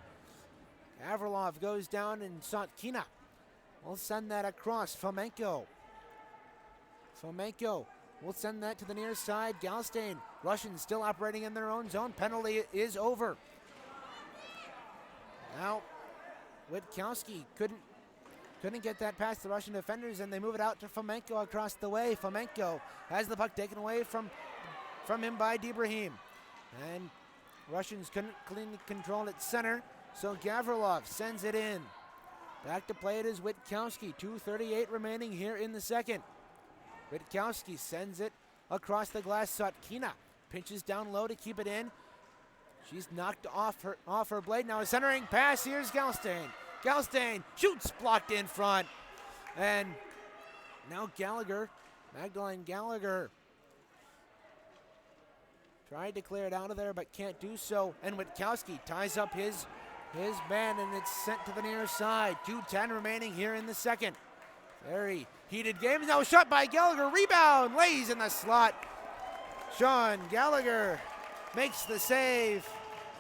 Avralov goes down, and Sotkina will send that across. Fomenko will send that to the near side. Galstein. Russians still operating in their own zone. Penalty is over. Now Witkowski couldn't get that past the Russian defenders, and they move it out to Fomenko across the way. Fomenko has the puck taken away from him by Debrahim, and Russians couldn't cleanly control it center, so Gavrilov sends it in. Back to play it is Witkowski. 2:38 remaining here in the second. Witkowski sends it across the glass. Sotkina pinches down low to keep it in. She's knocked off her blade. Now a centering pass. Here's Galstein. Galstein shoots, blocked in front. And now Magdalene Gallagher, tried to clear it out of there but can't do so. And Witkowski ties up his man, and it's sent to the near side. 2:10 remaining here in the second. Very heated game. Now a shot by Gallagher. Rebound. Lays in the slot. Sean Gallagher makes the save.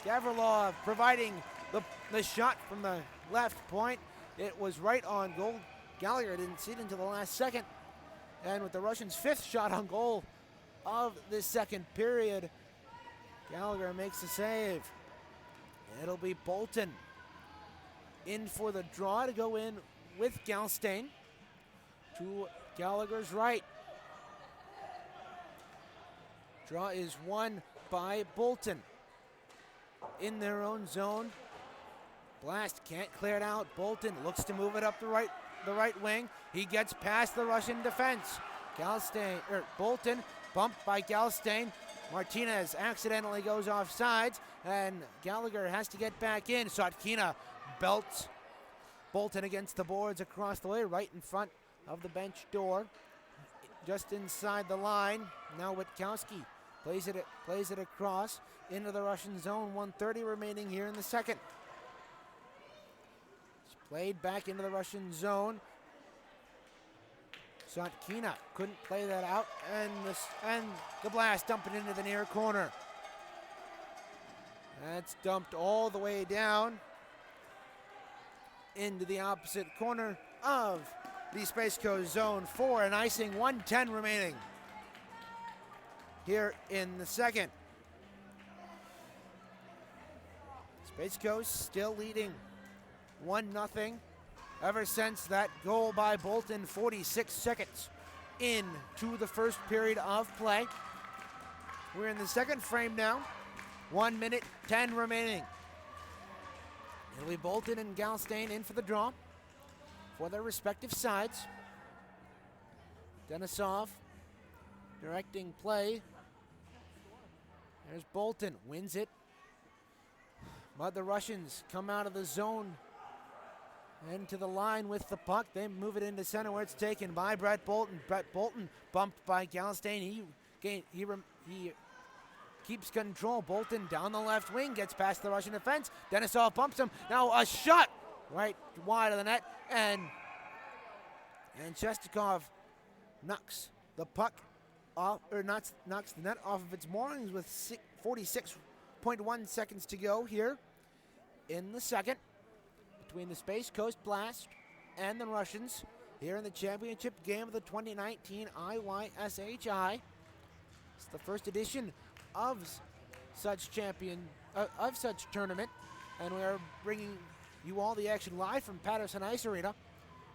Gavrilov providing the shot from the left point. It was right on goal. Gallagher didn't see it until the last second. And with the Russians' 5th shot on goal of this second period, Gallagher makes the save. It'll be Bolton in for the draw to go in with Galstein to Gallagher's right. Draw is won by Bolton. In their own zone. Blast can't clear it out. Bolton looks to move it up the right wing. He gets past the Russian defense. Bolton bumped by Galstein. Martinez accidentally goes off sides, and Gallagher has to get back in. Sotkina belts Bolton against the boards across the way, right in front of the bench door, just inside the line. Now Witkowski plays it across into the Russian zone. 1:30 remaining here in the second. It's played back into the Russian zone. Sotkina couldn't play that out, and the Blast dump it into the near corner. That's dumped all the way down into the opposite corner of the Space Coast Zone 4, and icing 1:10 remaining here in the second. Space Coast still leading 1-0 ever since that goal by Bolton 46 seconds into the first period of play. We're in the second frame now. 1 minute, 10 remaining. It'll be Bolton and Galstein in for the draw for their respective sides. Denisov directing play. There's Bolton, wins it. But the Russians come out of the zone into the line with the puck. They move it into center where it's taken by Brett Bolton. Brett Bolton bumped by Galstein. He keeps control. Bolton down the left wing, gets past the Russian defense. Denisov bumps him. Now a shot right wide of the net, and Shestakov knocks the puck off, or knocks the net off of its moorings with 46.1 seconds to go here in the second, between the Space Coast Blast and the Russians here in the championship game of the 2019 IYSHI. It's the first edition of such tournament, and we are bringing you all the action live from Patterson Ice Arena,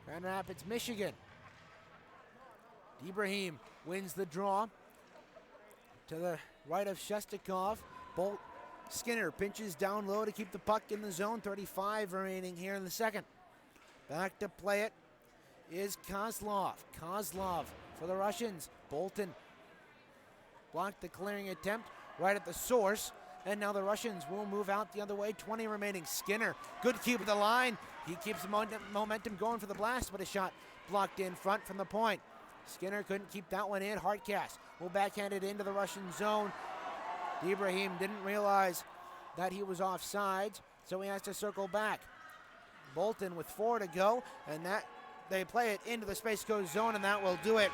Grand Rapids, Michigan. Ibrahim wins the draw to the right of Shestakov. Skinner pinches down low to keep the puck in the zone. 35 remaining here in the second. Back to play it is Kozlov. Kozlov for the Russians. Bolton blocked the clearing attempt right at the source, and now the Russians will move out the other way. 20 remaining. Skinner, good keep of the line. He keeps the momentum going for the Blast, but a shot blocked in front from the point. Skinner couldn't keep that one in. Hardcast will backhand it into the Russian zone. Ibrahim didn't realize that he was offsides, so he has to circle back. Bolton with 4 to go, and that they play it into the Space Coast zone, and that will do it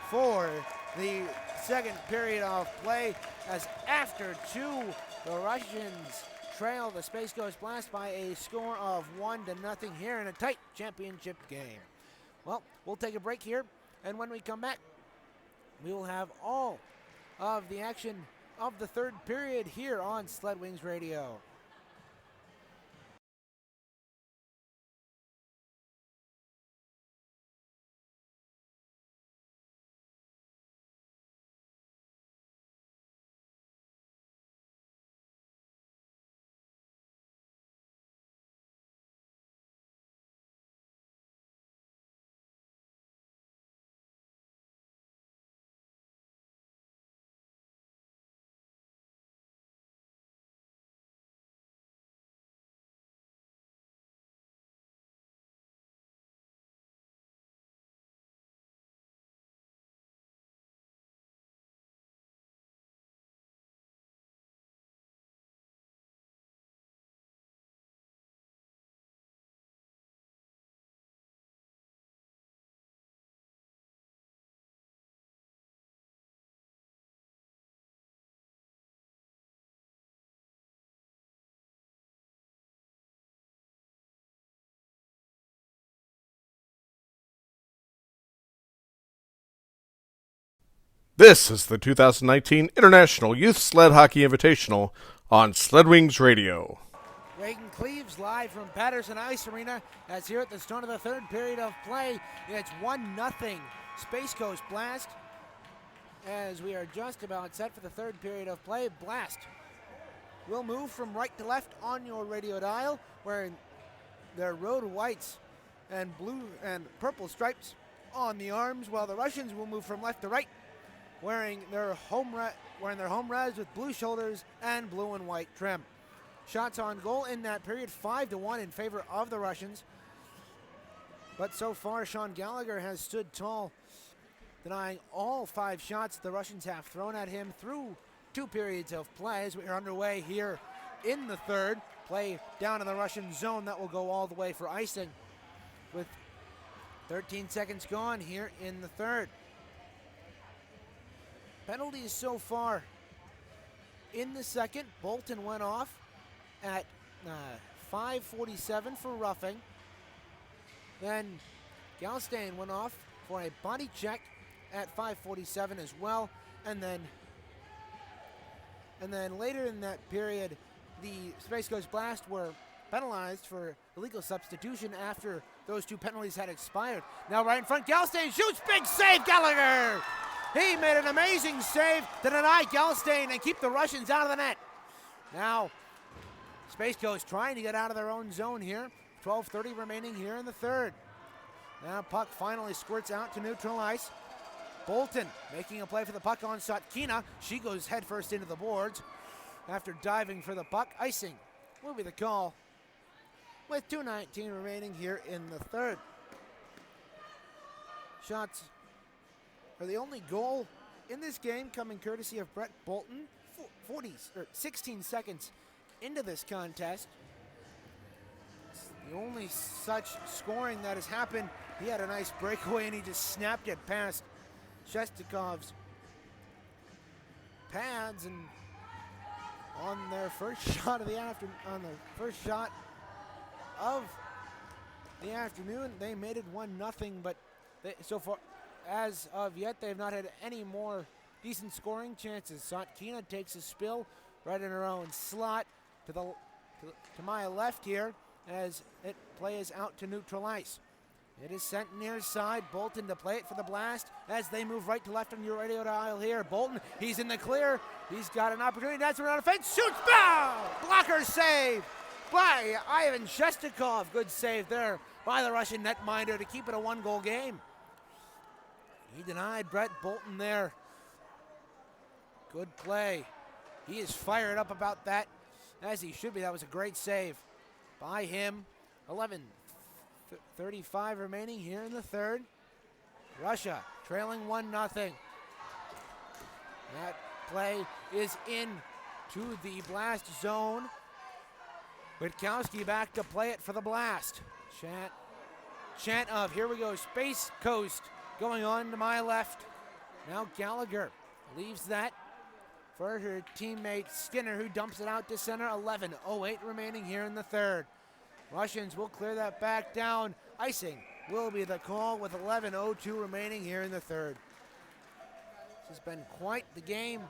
for the second period of play, as after 2, the Russians trail the Space Coast Blast by a score of 1-0 here in a tight championship game. Well, we'll take a break here, and when we come back, we will have all of the action of the third period here on Sled Wings Radio. This is the 2019 International Youth Sled Hockey Invitational on Sled Wings Radio. Reagan Cleaves live from Patterson Ice Arena, as here at the start of the third period of play, it's 1-0 Space Coast Blast. as we are just about set for the third period of play. Blast will move from right to left on your radio dial, wearing their road whites and blue and purple stripes on the arms, while the Russians will move from left to right, wearing their home res with blue shoulders and blue and white trim. Shots on goal in that period, 5-1 in favor of the Russians. But so far, Sean Gallagher has stood tall, denying all 5 shots the Russians have thrown at him through 2 periods of play. As we are underway here in the third, play down in the Russian zone that will go all the way for icing with 13 seconds gone here in the third. Penalties so far in the second. Bolton went off at 5:47 for roughing. Then Galstein went off for a body check at 5:47 as well. And then later in that period, the Space Coast Blast were penalized for illegal substitution after those 2 penalties had expired. Now right in front, Galstein shoots, big save, Gallagher! He made an amazing save to deny Galstein and keep the Russians out of the net. Now, Space Coast trying to get out of their own zone here. 12:30 remaining here in the third. Now puck finally squirts out to neutral ice. Bolton making a play for the puck on Sotkina. She goes headfirst into the boards after diving for the puck. Icing will be the call with 2:19 remaining here in the third. Shots are the only goal in this game, coming courtesy of Brett Bolton. 16 seconds into this contest. It's the only such scoring that has happened. He had a nice breakaway and he just snapped it past Shestikov's pads, and on their first shot of the afternoon, they made it 1-0. But so far, as of yet, they've not had any more decent scoring chances. Sotkina takes a spill right in her own slot to my left here as it plays out to neutral ice. It is sent near side. Bolton to play it for the Blast as they move right to left on your radio dial here. Bolton, he's in the clear. He's got an opportunity. That's around the fence. Shoots. Bow! Blocker save by Ivan Shestakov. Good save there by the Russian netminder to keep it a 1-goal game. He denied Brett Bolton there. Good play. He is fired up about that, as he should be. That was a great save by him. 11:35 remaining here in the third. Russia trailing 1-0. That play is in to the Blast zone. Witkowski back to play it for the Blast. Chant of, here we go, Space Coast going on to my left. Now Gallagher leaves that for her teammate Skinner, who dumps it out to center. 11:08 remaining here in the third. Russians will clear that back down. Icing will be the call with 11:02 remaining here in the third. This has been quite the game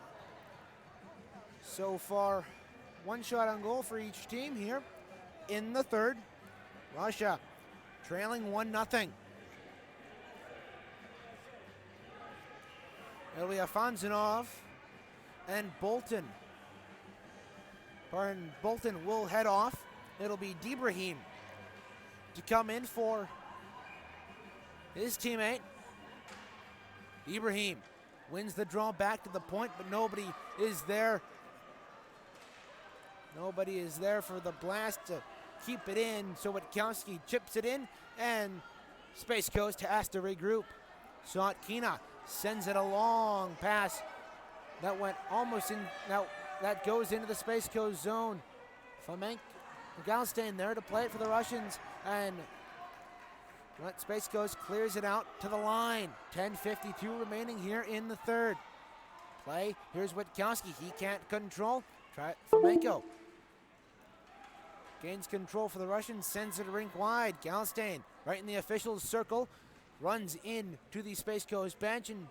so far. 1 shot on goal for each team here in the third. Russia trailing 1-0. It'll be Afanzanov and Bolton. Bolton will head off. It'll be Debrahim to come in for his teammate. Debrahim wins the draw back to the point, but nobody is there. Nobody is there for the Blast to keep it in, so Witkowski chips it in, and Space Coast has to regroup. Sotkina sends it a long pass that went almost in. Now that goes into the Space Coast zone. Galstein there to play it for the Russians, and Space Coast clears it out to the line. 10:52 remaining here in the third. Play, here's Witkowski. He can't control. Try it, Fomenko. Gains control for the Russians, sends it rink wide. Galstein right in the official's circle. Runs in to the Space Coast bench, and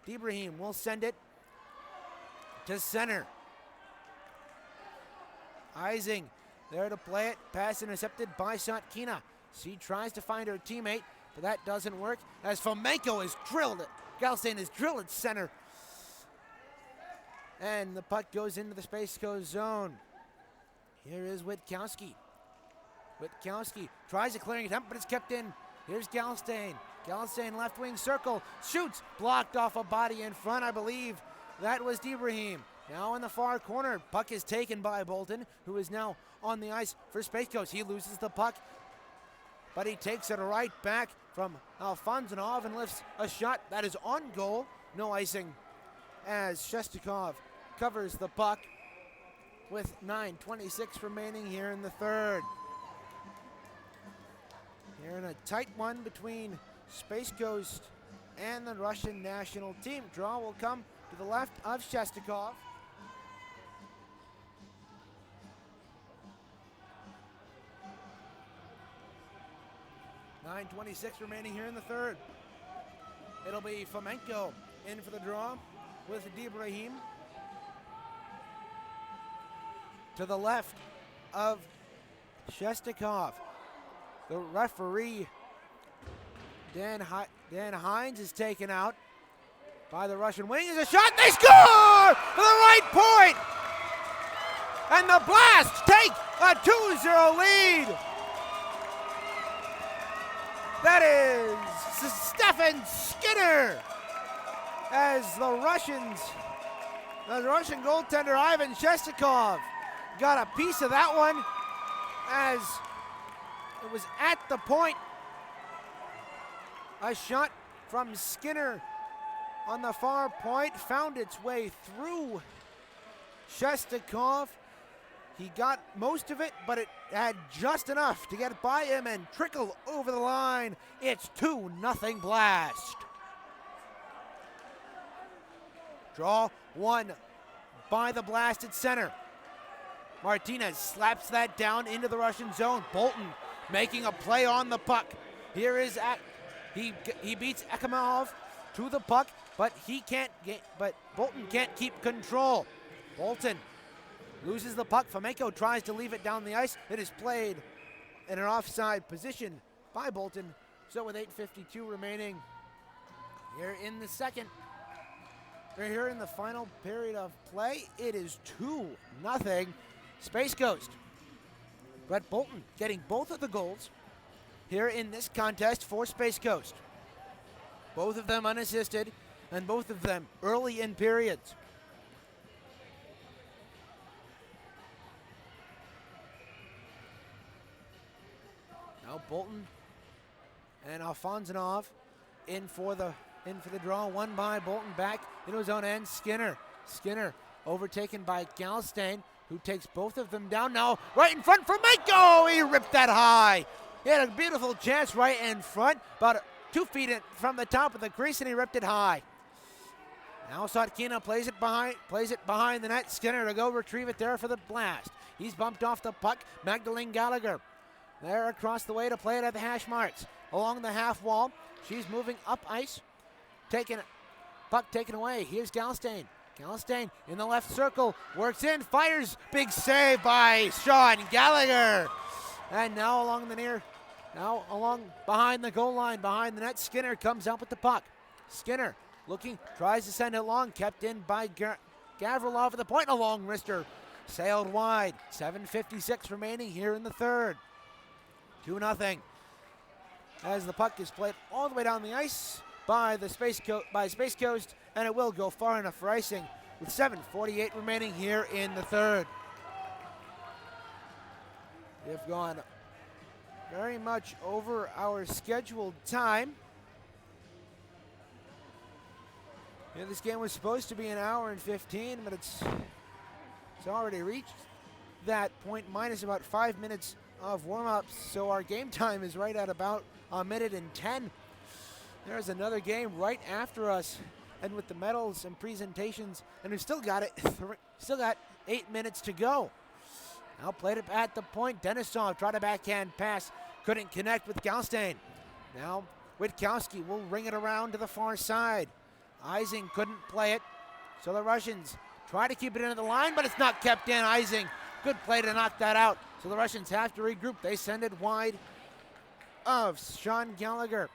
Debrahim will send it to center. Ising there to play it. Pass intercepted by Sotkina. She tries to find her teammate, but that doesn't work as Fomenko is drilled it. Galstein is drilled at center. And the puck goes into the Space Coast zone. Here is Witkowski. Witkowski tries a clearing attempt, but it's kept in. Here's Galstein. Galstein left wing circle. Shoots. Blocked off a body in front, I believe. That was Debrahim. Now in the far corner. Puck is taken by Bolton, who is now on the ice for Space Coast. He loses the puck, but he takes it right back from Alfonsinov and lifts a shot that is on goal. No icing as Shestakov covers the puck with 9:26 remaining here in the third. Here in a tight one between Space Coast and the Russian national team. Draw will come to the left of Shestakov. .26 remaining here in the third. It'll be Fomenko in for the draw with Debrahim to the left of Shestakov. The referee, Dan Hines, is taken out by the Russian wing. Is a shot. They score for the right point! And the Blast take a 2-0 lead. That is Stefan Skinner, as the Russian goaltender Ivan Shestakov got a piece of that one, as it was at the point. A shot from Skinner on the far point found its way through Shestakov. He got most of it, but it had just enough to get by him and trickle over the line. It's 2-0 Blast. Draw one by the Blast at center. Martinez slaps that down into the Russian zone. Bolton making a play on the puck. Here is he beats Ekimov to the puck, but Bolton can't keep control. Bolton loses the puck. Fomenko tries to leave it down the ice. It is played in an offside position by Bolton. So with 8:52 remaining here in the second, we're here in the final period of play. It is 2-0 Space Coast. Brett Bolton getting both of the goals here in this contest for Space Coast. Both of them unassisted, and both of them early in periods. Now Bolton and Alfonsinov in for the draw. One by Bolton, back into his own end. Skinner overtaken by Galstein, who takes both of them down. Now right in front for Fomenko. He ripped that high. He had a beautiful chance right in front, about 2 feet from the top of the crease, and he ripped it high. Now Sotkina plays it behind the net. Skinner to go retrieve it there for the Blast. He's bumped off the puck. Magdalene Gallagher there across the way to play it at the hash marks. Along the half wall, she's moving up ice. Puck taken away. Here's Galstein. Galstein in the left circle, works in, fires, big save by Sean Gallagher. And now along behind the goal line, behind the net, Skinner comes up with the puck. Skinner looking, tries to send it long, kept in by Gavrilov at the point. A long wrister sailed wide. 7:56 remaining here in the third. 2-0 as the puck is played all the way down the ice by Space Coast, and it will go far enough for icing with 7:48 remaining here in the third. We've gone very much over our scheduled time. This game was supposed to be an hour and 15, but it's already reached that point, minus about 5 minutes of warm-ups, so our game time is right at about 1:10. There's another game right after us, and with the medals and presentations, and we've still got 8 minutes to go. Now played it at the point. Denisov tried a backhand pass, couldn't connect with Galstein. Now Witkowski will ring it around to the far side. Ising couldn't play it, so the Russians try to keep it into the line, but it's not kept in. Ising, good play to knock that out. So the Russians have to regroup. They send it wide of Sean Gallagher.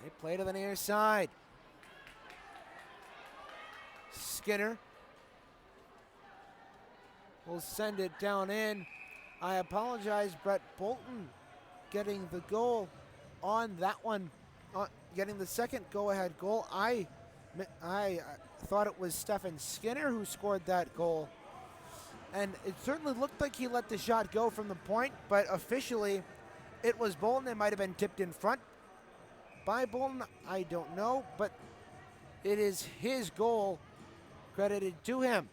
They play to the near side. Skinner will send it down in. I apologize, Brett Bolton getting the goal on that one, getting the second go-ahead goal. I thought it was Stephen Skinner who scored that goal. And it certainly looked like he let the shot go from the point, but officially it was Bolton. It might have been tipped in front by Bolton. I don't know, but it is his goal, credited to him.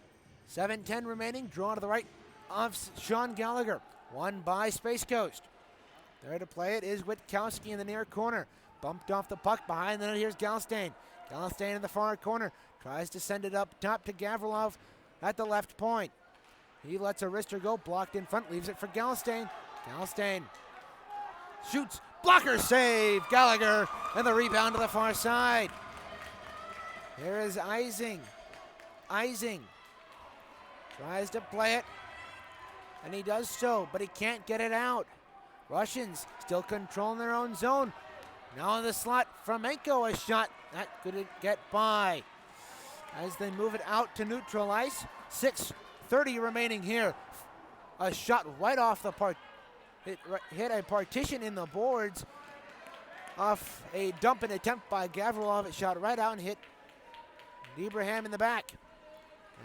7:10 remaining, drawn to the right of Sean Gallagher. Won by Space Coast. There to play it is Witkowski in the near corner. Bumped off the puck behind the net. Here's Galstein. Galstein in the far corner. Tries to send it up top to Gavrilov at the left point. He lets a wrister go. Blocked in front. Leaves it for Galstein. Galstein shoots. Blocker save. Gallagher. And the rebound to the far side. Here is Ising. Ising tries to play it. And he does so, but he can't get it out. Russians still controlling their own zone. Now in the slot, Flamenco, a shot. That couldn't get by. As they move it out to neutral ice. 6:30 remaining here. A shot right off the hit a partition in the boards off a dumping attempt by Gavrilov. It shot right out and hit Ibrahim in the back.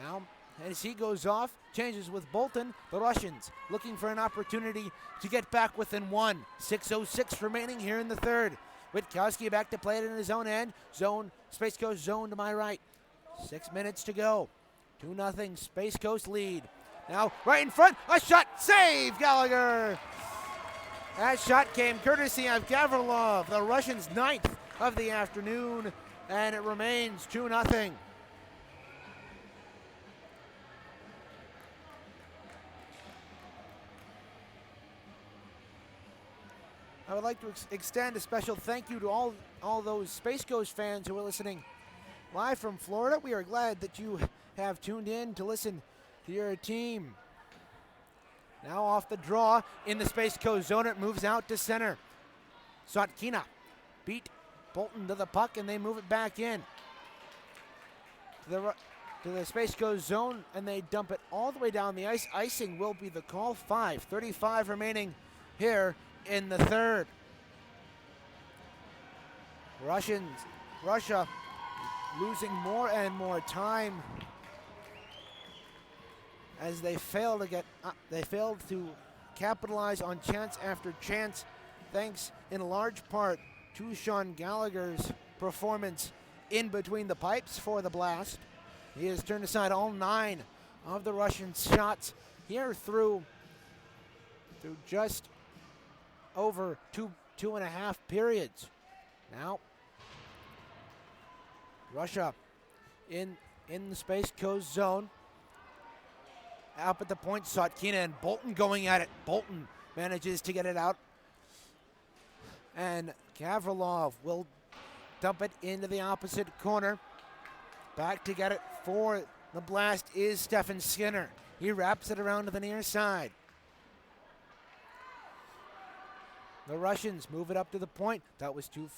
Now, as he goes off, changes with Bolton. The Russians looking for an opportunity to get back within one. 6:06 remaining here in the third. Witkowski back to play it in his own end. Zone, Space Coast zone to my right. 6 minutes to go. 2-0 Space Coast lead. Now right in front, a shot, save Gallagher. That shot came courtesy of Gavrilov, the Russians' 9th of the afternoon, and it remains 2-0. I would like to extend a special thank you to all those Space Coast fans who are listening live from Florida. We are glad that you have tuned in to listen to your team. Now off the draw in the Space Coast zone, it moves out to center. Sotkina beat Bolton to the puck, and they move it back in to the Space Coast zone, and they dump it all the way down the ice. Icing will be the call. 5:35 remaining here in the third. Russia losing more and more time as they failed to capitalize on chance after chance, thanks in large part to Sean Gallagher's performance in between the pipes for the blast. He has turned aside all 9 of the Russian shots here through just over two and a half periods. Now Russia in the Space Coast zone. Up at the point, Sotkina and Bolton going at it. Bolton manages to get it out. And Gavrilov will dump it into the opposite corner. Back to get it for the blast is Stephen Skinner. He wraps it around to the near side. The Russians move it up to the point. That was too.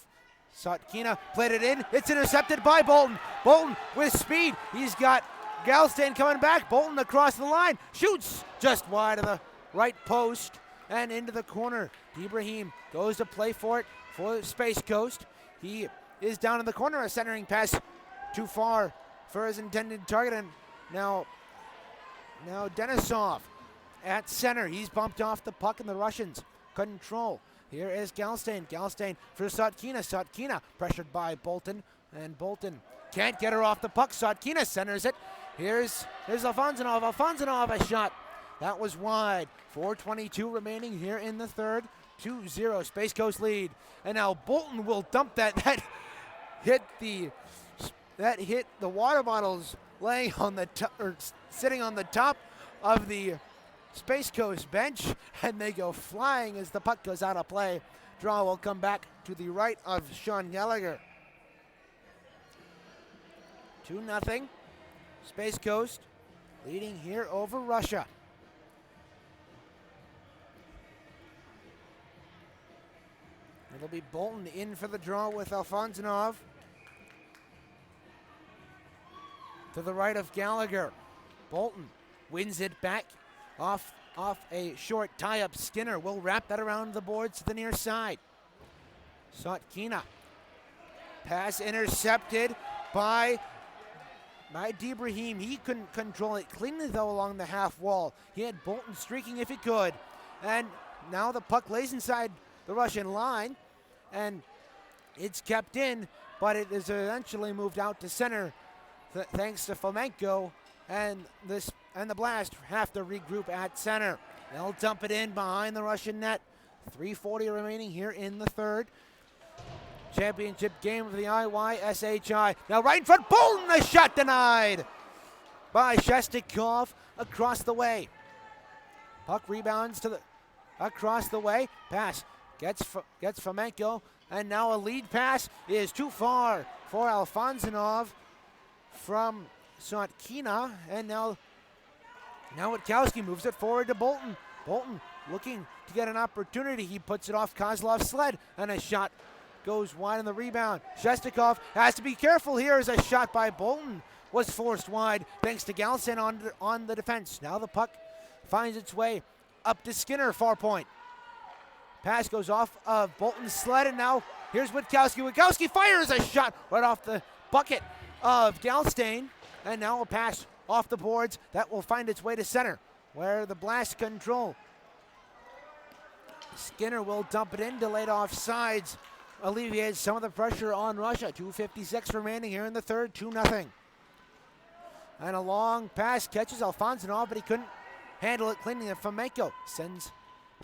Sotkina played it in. It's intercepted by Bolton. Bolton with speed. He's got Galstein coming back. Bolton across the line. Shoots just wide of the right post and into the corner. Ibrahim goes to play for it for Space Coast. He is down in the corner. A centering pass too far for his intended target. And now Denisov at center. He's bumped off the puck, and the Russians control. Here is Galstein. Galstein for Sotkina. Sotkina pressured by Bolton, and Bolton can't get her off the puck. Sotkina centers it. Here's Alfonsinov. Alfonsinov, a shot. That was wide. 4:22 remaining here in the third. 2-0 Space Coast lead. And now Bolton will dump that. That hit the water bottles laying on the sitting on the top of the Space Coast bench, and they go flying as the puck goes out of play. Draw will come back to the right of Sean Gallagher. 2-0. Space Coast leading here over Russia. It'll be Bolton in for the draw with Alfonsinov. To the right of Gallagher. Bolton wins it back Off a short tie-up. Skinner will wrap that around the boards to the near side. Sotkina. Pass intercepted by Debrahim. He couldn't control it cleanly, though, along the half wall. He had Bolton streaking if he could. And now the puck lays inside the Russian line, and it's kept in, but it is eventually moved out to center thanks to Fomenko, and the Blast have to regroup at center. They'll dump it in behind the Russian net. 3:40 remaining here in the third. Championship game of the IYSHI. Now right in front, Bolton, a shot denied by Shestakov across the way. Puck rebounds across the way. Pass gets Fomenko, and now a lead pass is too far for Alfonsinov from Sotkina, and now Witkowski moves it forward to Bolton. Bolton looking to get an opportunity. He puts it off Kozlov's sled, and a shot goes wide on the rebound. Shestakov has to be careful here as a shot by Bolton was forced wide thanks to Galsen on the defense. Now the puck finds its way up to Skinner, far point. Pass goes off of Bolton's sled, and now here's Witkowski. Witkowski fires a shot right off the bucket of Galstein, and now a pass off the boards that will find its way to center, where the Blast control. Skinner will dump it in, delayed offsides, alleviates some of the pressure on Russia. 2:56 remaining here in the third, 2-0. And a long pass catches Alfonsinov, but he couldn't handle it cleanly. And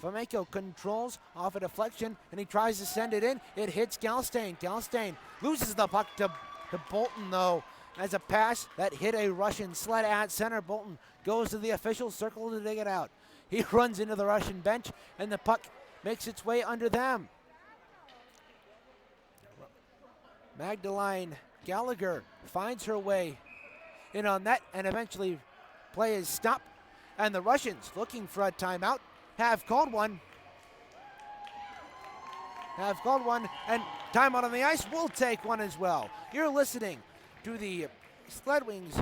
Fomenko controls off a deflection, and he tries to send it in. It hits Galstein. Galstein loses the puck to Bolton, though, as a pass that hit a Russian sled at center. Bolton goes to the official circle to dig it out. He runs into the Russian bench, and the puck makes its way under them. Magdalene Gallagher finds her way in on net, and eventually play is stopped. And the Russians, looking for a timeout, have called one. And timeout on the ice will take one as well. You're listening to the Sled Wings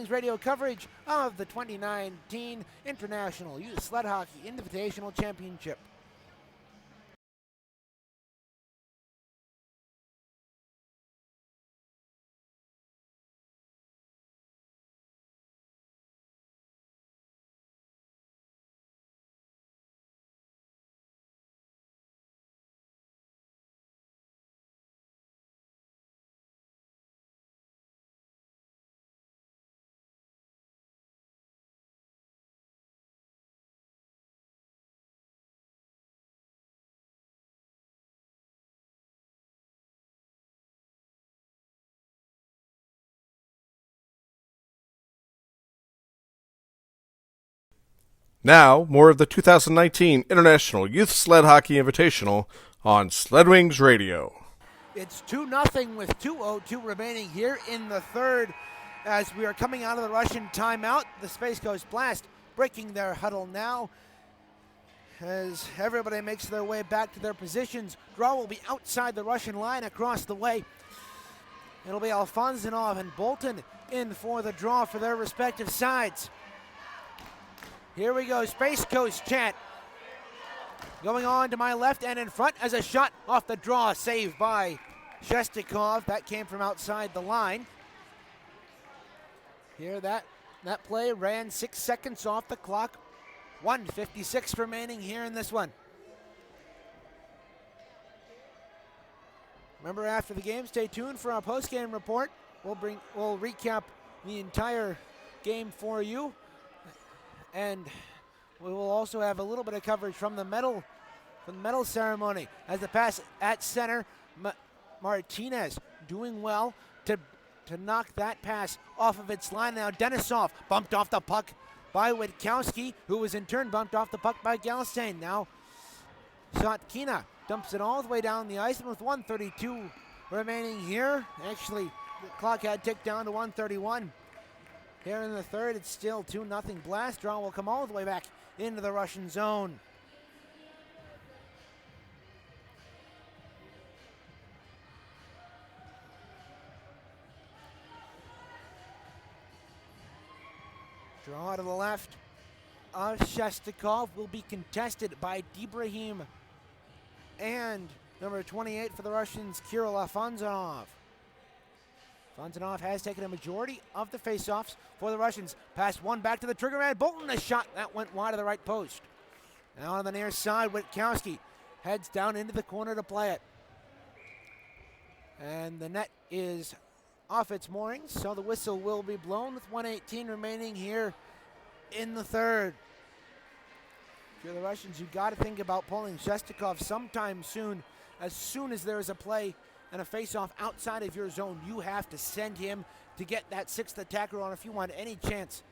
radio coverage of the 2019 International Youth Sled Hockey Invitational Championship. Now, more of the 2019 International Youth Sled Hockey Invitational on Sled Wings Radio. It's 2-0 with 2:02 remaining here in the third as we are coming out of the Russian timeout. The Space Coast Blast breaking their huddle now as everybody makes their way back to their positions. Draw will be outside the Russian line across the way. It'll be Alfonsinov and Bolton in for the draw for their respective sides. Here we go, Space Coast chant going on to my left and in front as a shot off the draw, saved by Shestakov. That came from outside the line. Here, that play ran 6 seconds off the clock. 1:56 remaining here in this one. Remember, after the game, stay tuned for our post-game report. We'll recap the entire game for you. And we will also have a little bit of coverage from the medal ceremony as the pass at center. Martinez doing well to knock that pass off of its line. Now Denisov bumped off the puck by Witkowski, who was in turn bumped off the puck by Galstein. Now Sotkina dumps it all the way down the ice, and with 1:32 remaining here, actually the clock had ticked down to 1:31. Here in the third, it's still 2-0 Blast. Draw will come all the way back into the Russian zone. Draw to the left. of Shestakov will be contested by Ibrahim and number 28 for the Russians, Kirill Afanzanov. Afanzanov has taken a majority of the faceoffs for the Russians. Pass one back to the trigger man. Bolton, a shot that went wide of the right post. Now on the near side, Witkowski heads down into the corner to play it. And the net is off its moorings, so the whistle will be blown with 1:18 remaining here in the third. If you're the Russians, you've got to think about pulling Shestakov sometime soon. As soon as there is a play and a face-off outside of your zone, you have to send him to get that sixth attacker on if you want any chance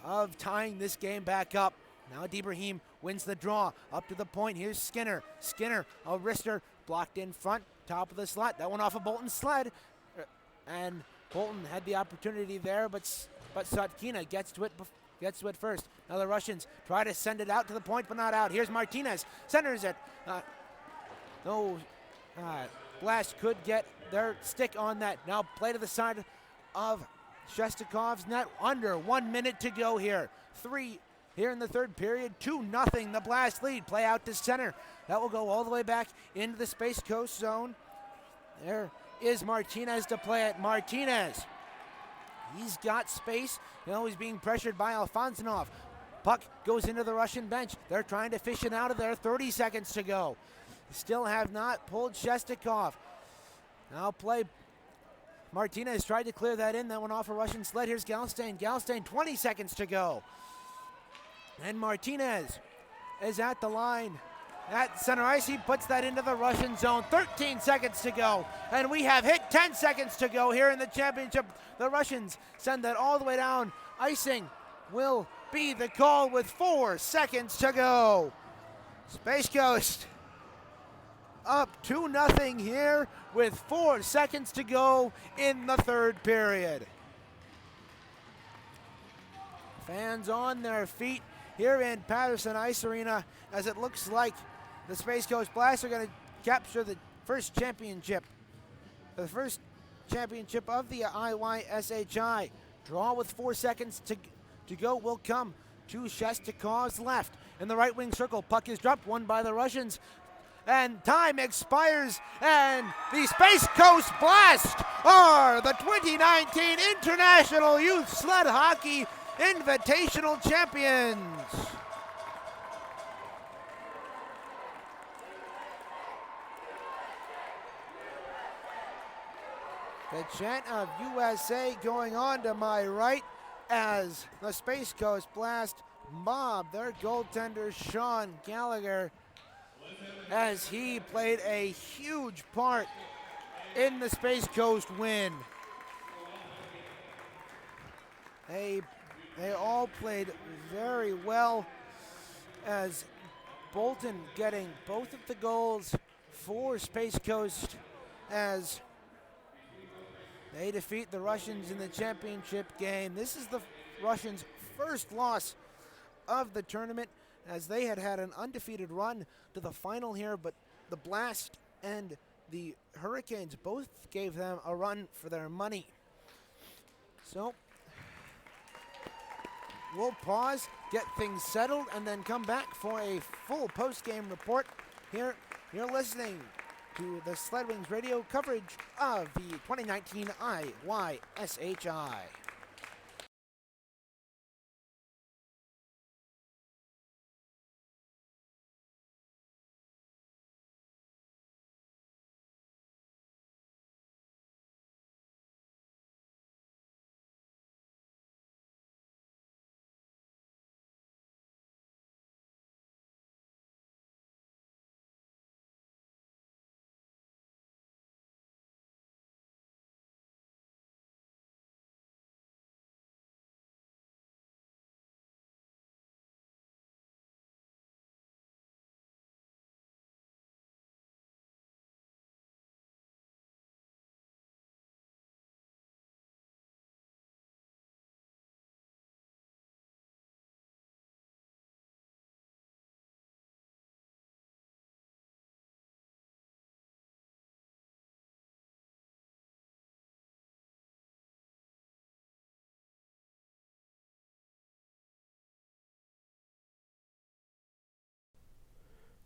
of tying this game back up. Now Ibrahim wins the draw. Up to the point. Here's Skinner. Skinner, a wrister, blocked in front. Top of the slot. That one off of Bolton's sled. And Bolton had the opportunity there, but Sotkina gets to it first. Now the Russians try to send it out to the point, but not out. Here's Martinez. Centers it. Blast could get their stick on that. Now play to the side of Shestakov's net. Under 1 minute to go here. 3 here in the third period. 2-0 the Blast lead. Play out to center. That will go all the way back into the Space Coast zone. There is Martinez to play it. Martinez. He's got space. He's being pressured by Alfonsanov. Puck goes into the Russian bench. They're trying to fish it out of there. 30 seconds to go. Still have not pulled Shestakov. Now play. Martinez tried to clear that in. That went off a Russian sled. Here's Galstein. Galstein, 20 seconds to go. And Martinez is at the line. At center ice, he puts that into the Russian zone. 13 seconds to go. And we have hit 10 seconds to go here in the championship. The Russians send that all the way down. Icing will be the call with 4 seconds to go. Space Coast up 2-0 here with 4 seconds to go in the third period. Fans on their feet here in Patterson Ice Arena, as it looks like the Space Coast Blast are going to capture the first championship. The first championship of the IYSHI. Draw with 4 seconds to go will come to Shestakov's left. In the right wing circle, puck is dropped, won by the Russians. And time expires, and the Space Coast Blast are the 2019 International Youth Sled Hockey Invitational Champions. The chant of USA going on to my right as the Space Coast Blast mob their goaltender Sean Gallagher, as he played a huge part in the Space Coast win. They all played very well, as Bolton getting both of the goals for Space Coast as they defeat the Russians in the championship game. This is the Russians' first loss of the tournament, as they had an undefeated run to the final here, but the Blast and the Hurricanes both gave them a run for their money. So we'll pause, get things settled, and then come back for a full post-game report. Here, you're listening to the Sled Wings radio coverage of the 2019 IYSHI.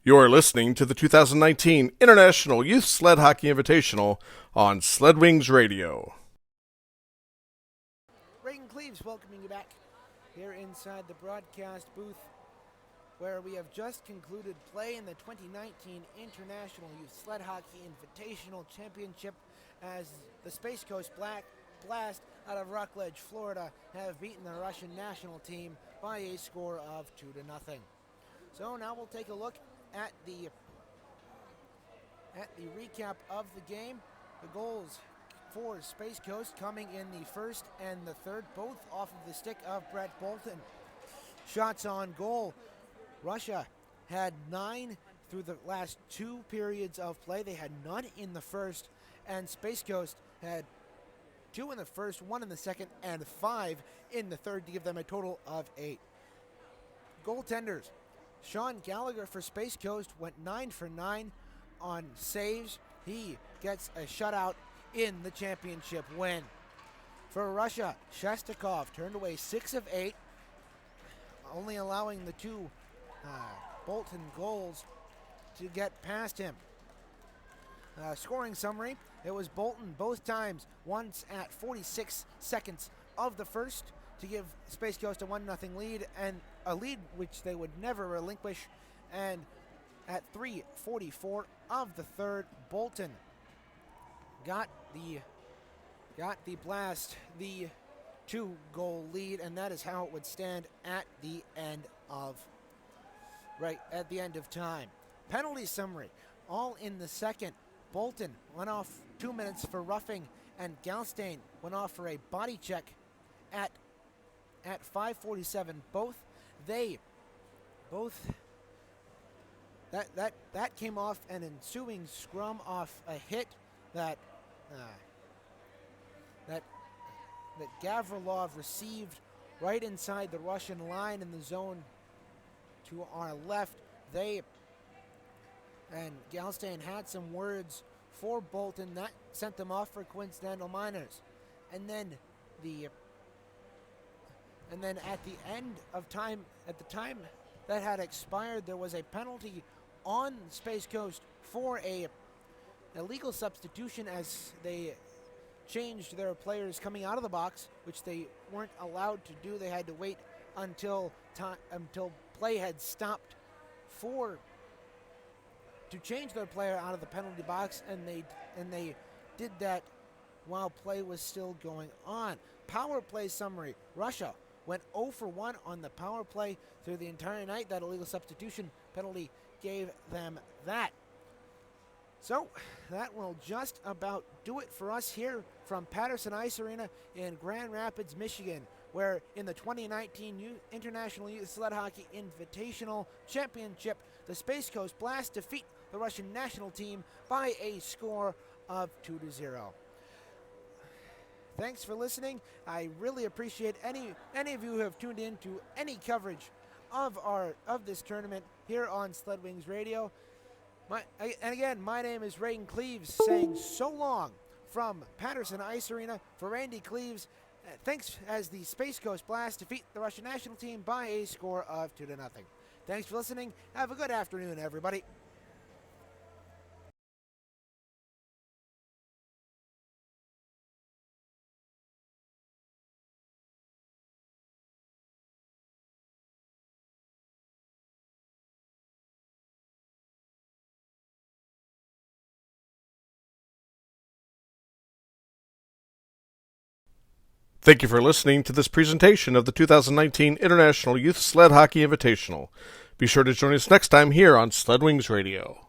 You're listening to the 2019 International Youth Sled Hockey Invitational on Sled Wings Radio. Reagan Cleves welcoming you back here inside the broadcast booth, where we have just concluded play in the 2019 International Youth Sled Hockey Invitational Championship as the Space Coast Blast out of Rockledge, Florida, have beaten the Russian national team by a score of 2-0. So now we'll take a look at the recap of the game. The goals for Space Coast coming in the first and the third, both off of the stick of Brett Bolton. Shots on goal. Russia had 9 through the last 2 periods of play. They had none in the first, and Space Coast had 2 in the first, 1 in the second, and 5 in the third to give them a total of 8. Goaltenders. Sean Gallagher for Space Coast went 9 for 9 on saves. He gets a shutout in the championship win. For Russia, Shestakov turned away 6 of 8, only allowing the 2 Bolton goals to get past him. Scoring summary, it was Bolton both times, once at 46 seconds of the first to give Space Coast a 1-0 lead, and a lead which they would never relinquish, and at 3:44 of the third, Bolton got the Blast the 2-goal lead, and that is how it would stand at the end of time. Penalty summary, all in the second. Bolton went off 2 minutes for roughing, and Galstein went off for a body check at 5:47. That came off an ensuing scrum off a hit that Gavrilov received right inside the Russian line in the zone to our left. And Galstein had some words for Bolton that sent them off for coincidental minors. And then at the end of time, at the time that had expired, there was a penalty on Space Coast for a illegal substitution as they changed their players coming out of the box, which they weren't allowed to do. They had to wait until play had stopped to change their player out of the penalty box, and they did that while play was still going on. Power play summary, Russia went 0 for 1 on the power play through the entire night. That illegal substitution penalty gave them that. So that will just about do it for us here from Patterson Ice Arena in Grand Rapids, Michigan, where in the 2019 International Youth Sled Hockey Invitational Championship, the Space Coast Blast defeat the Russian national team by a score of 2-0. Thanks for listening. I really appreciate any of you who have tuned in to any coverage of this tournament here on Sled Wings Radio. And again, my name is Reagan Cleves, saying so long from Patterson Ice Arena for Randy Cleves. Thanks as the Space Coast Blast defeat the Russian national team by a score of 2-0. Thanks for listening. Have a good afternoon, everybody. Thank you for listening to this presentation of the 2019 International Youth Sled Hockey Invitational. Be sure to join us next time here on Sled Wings Radio.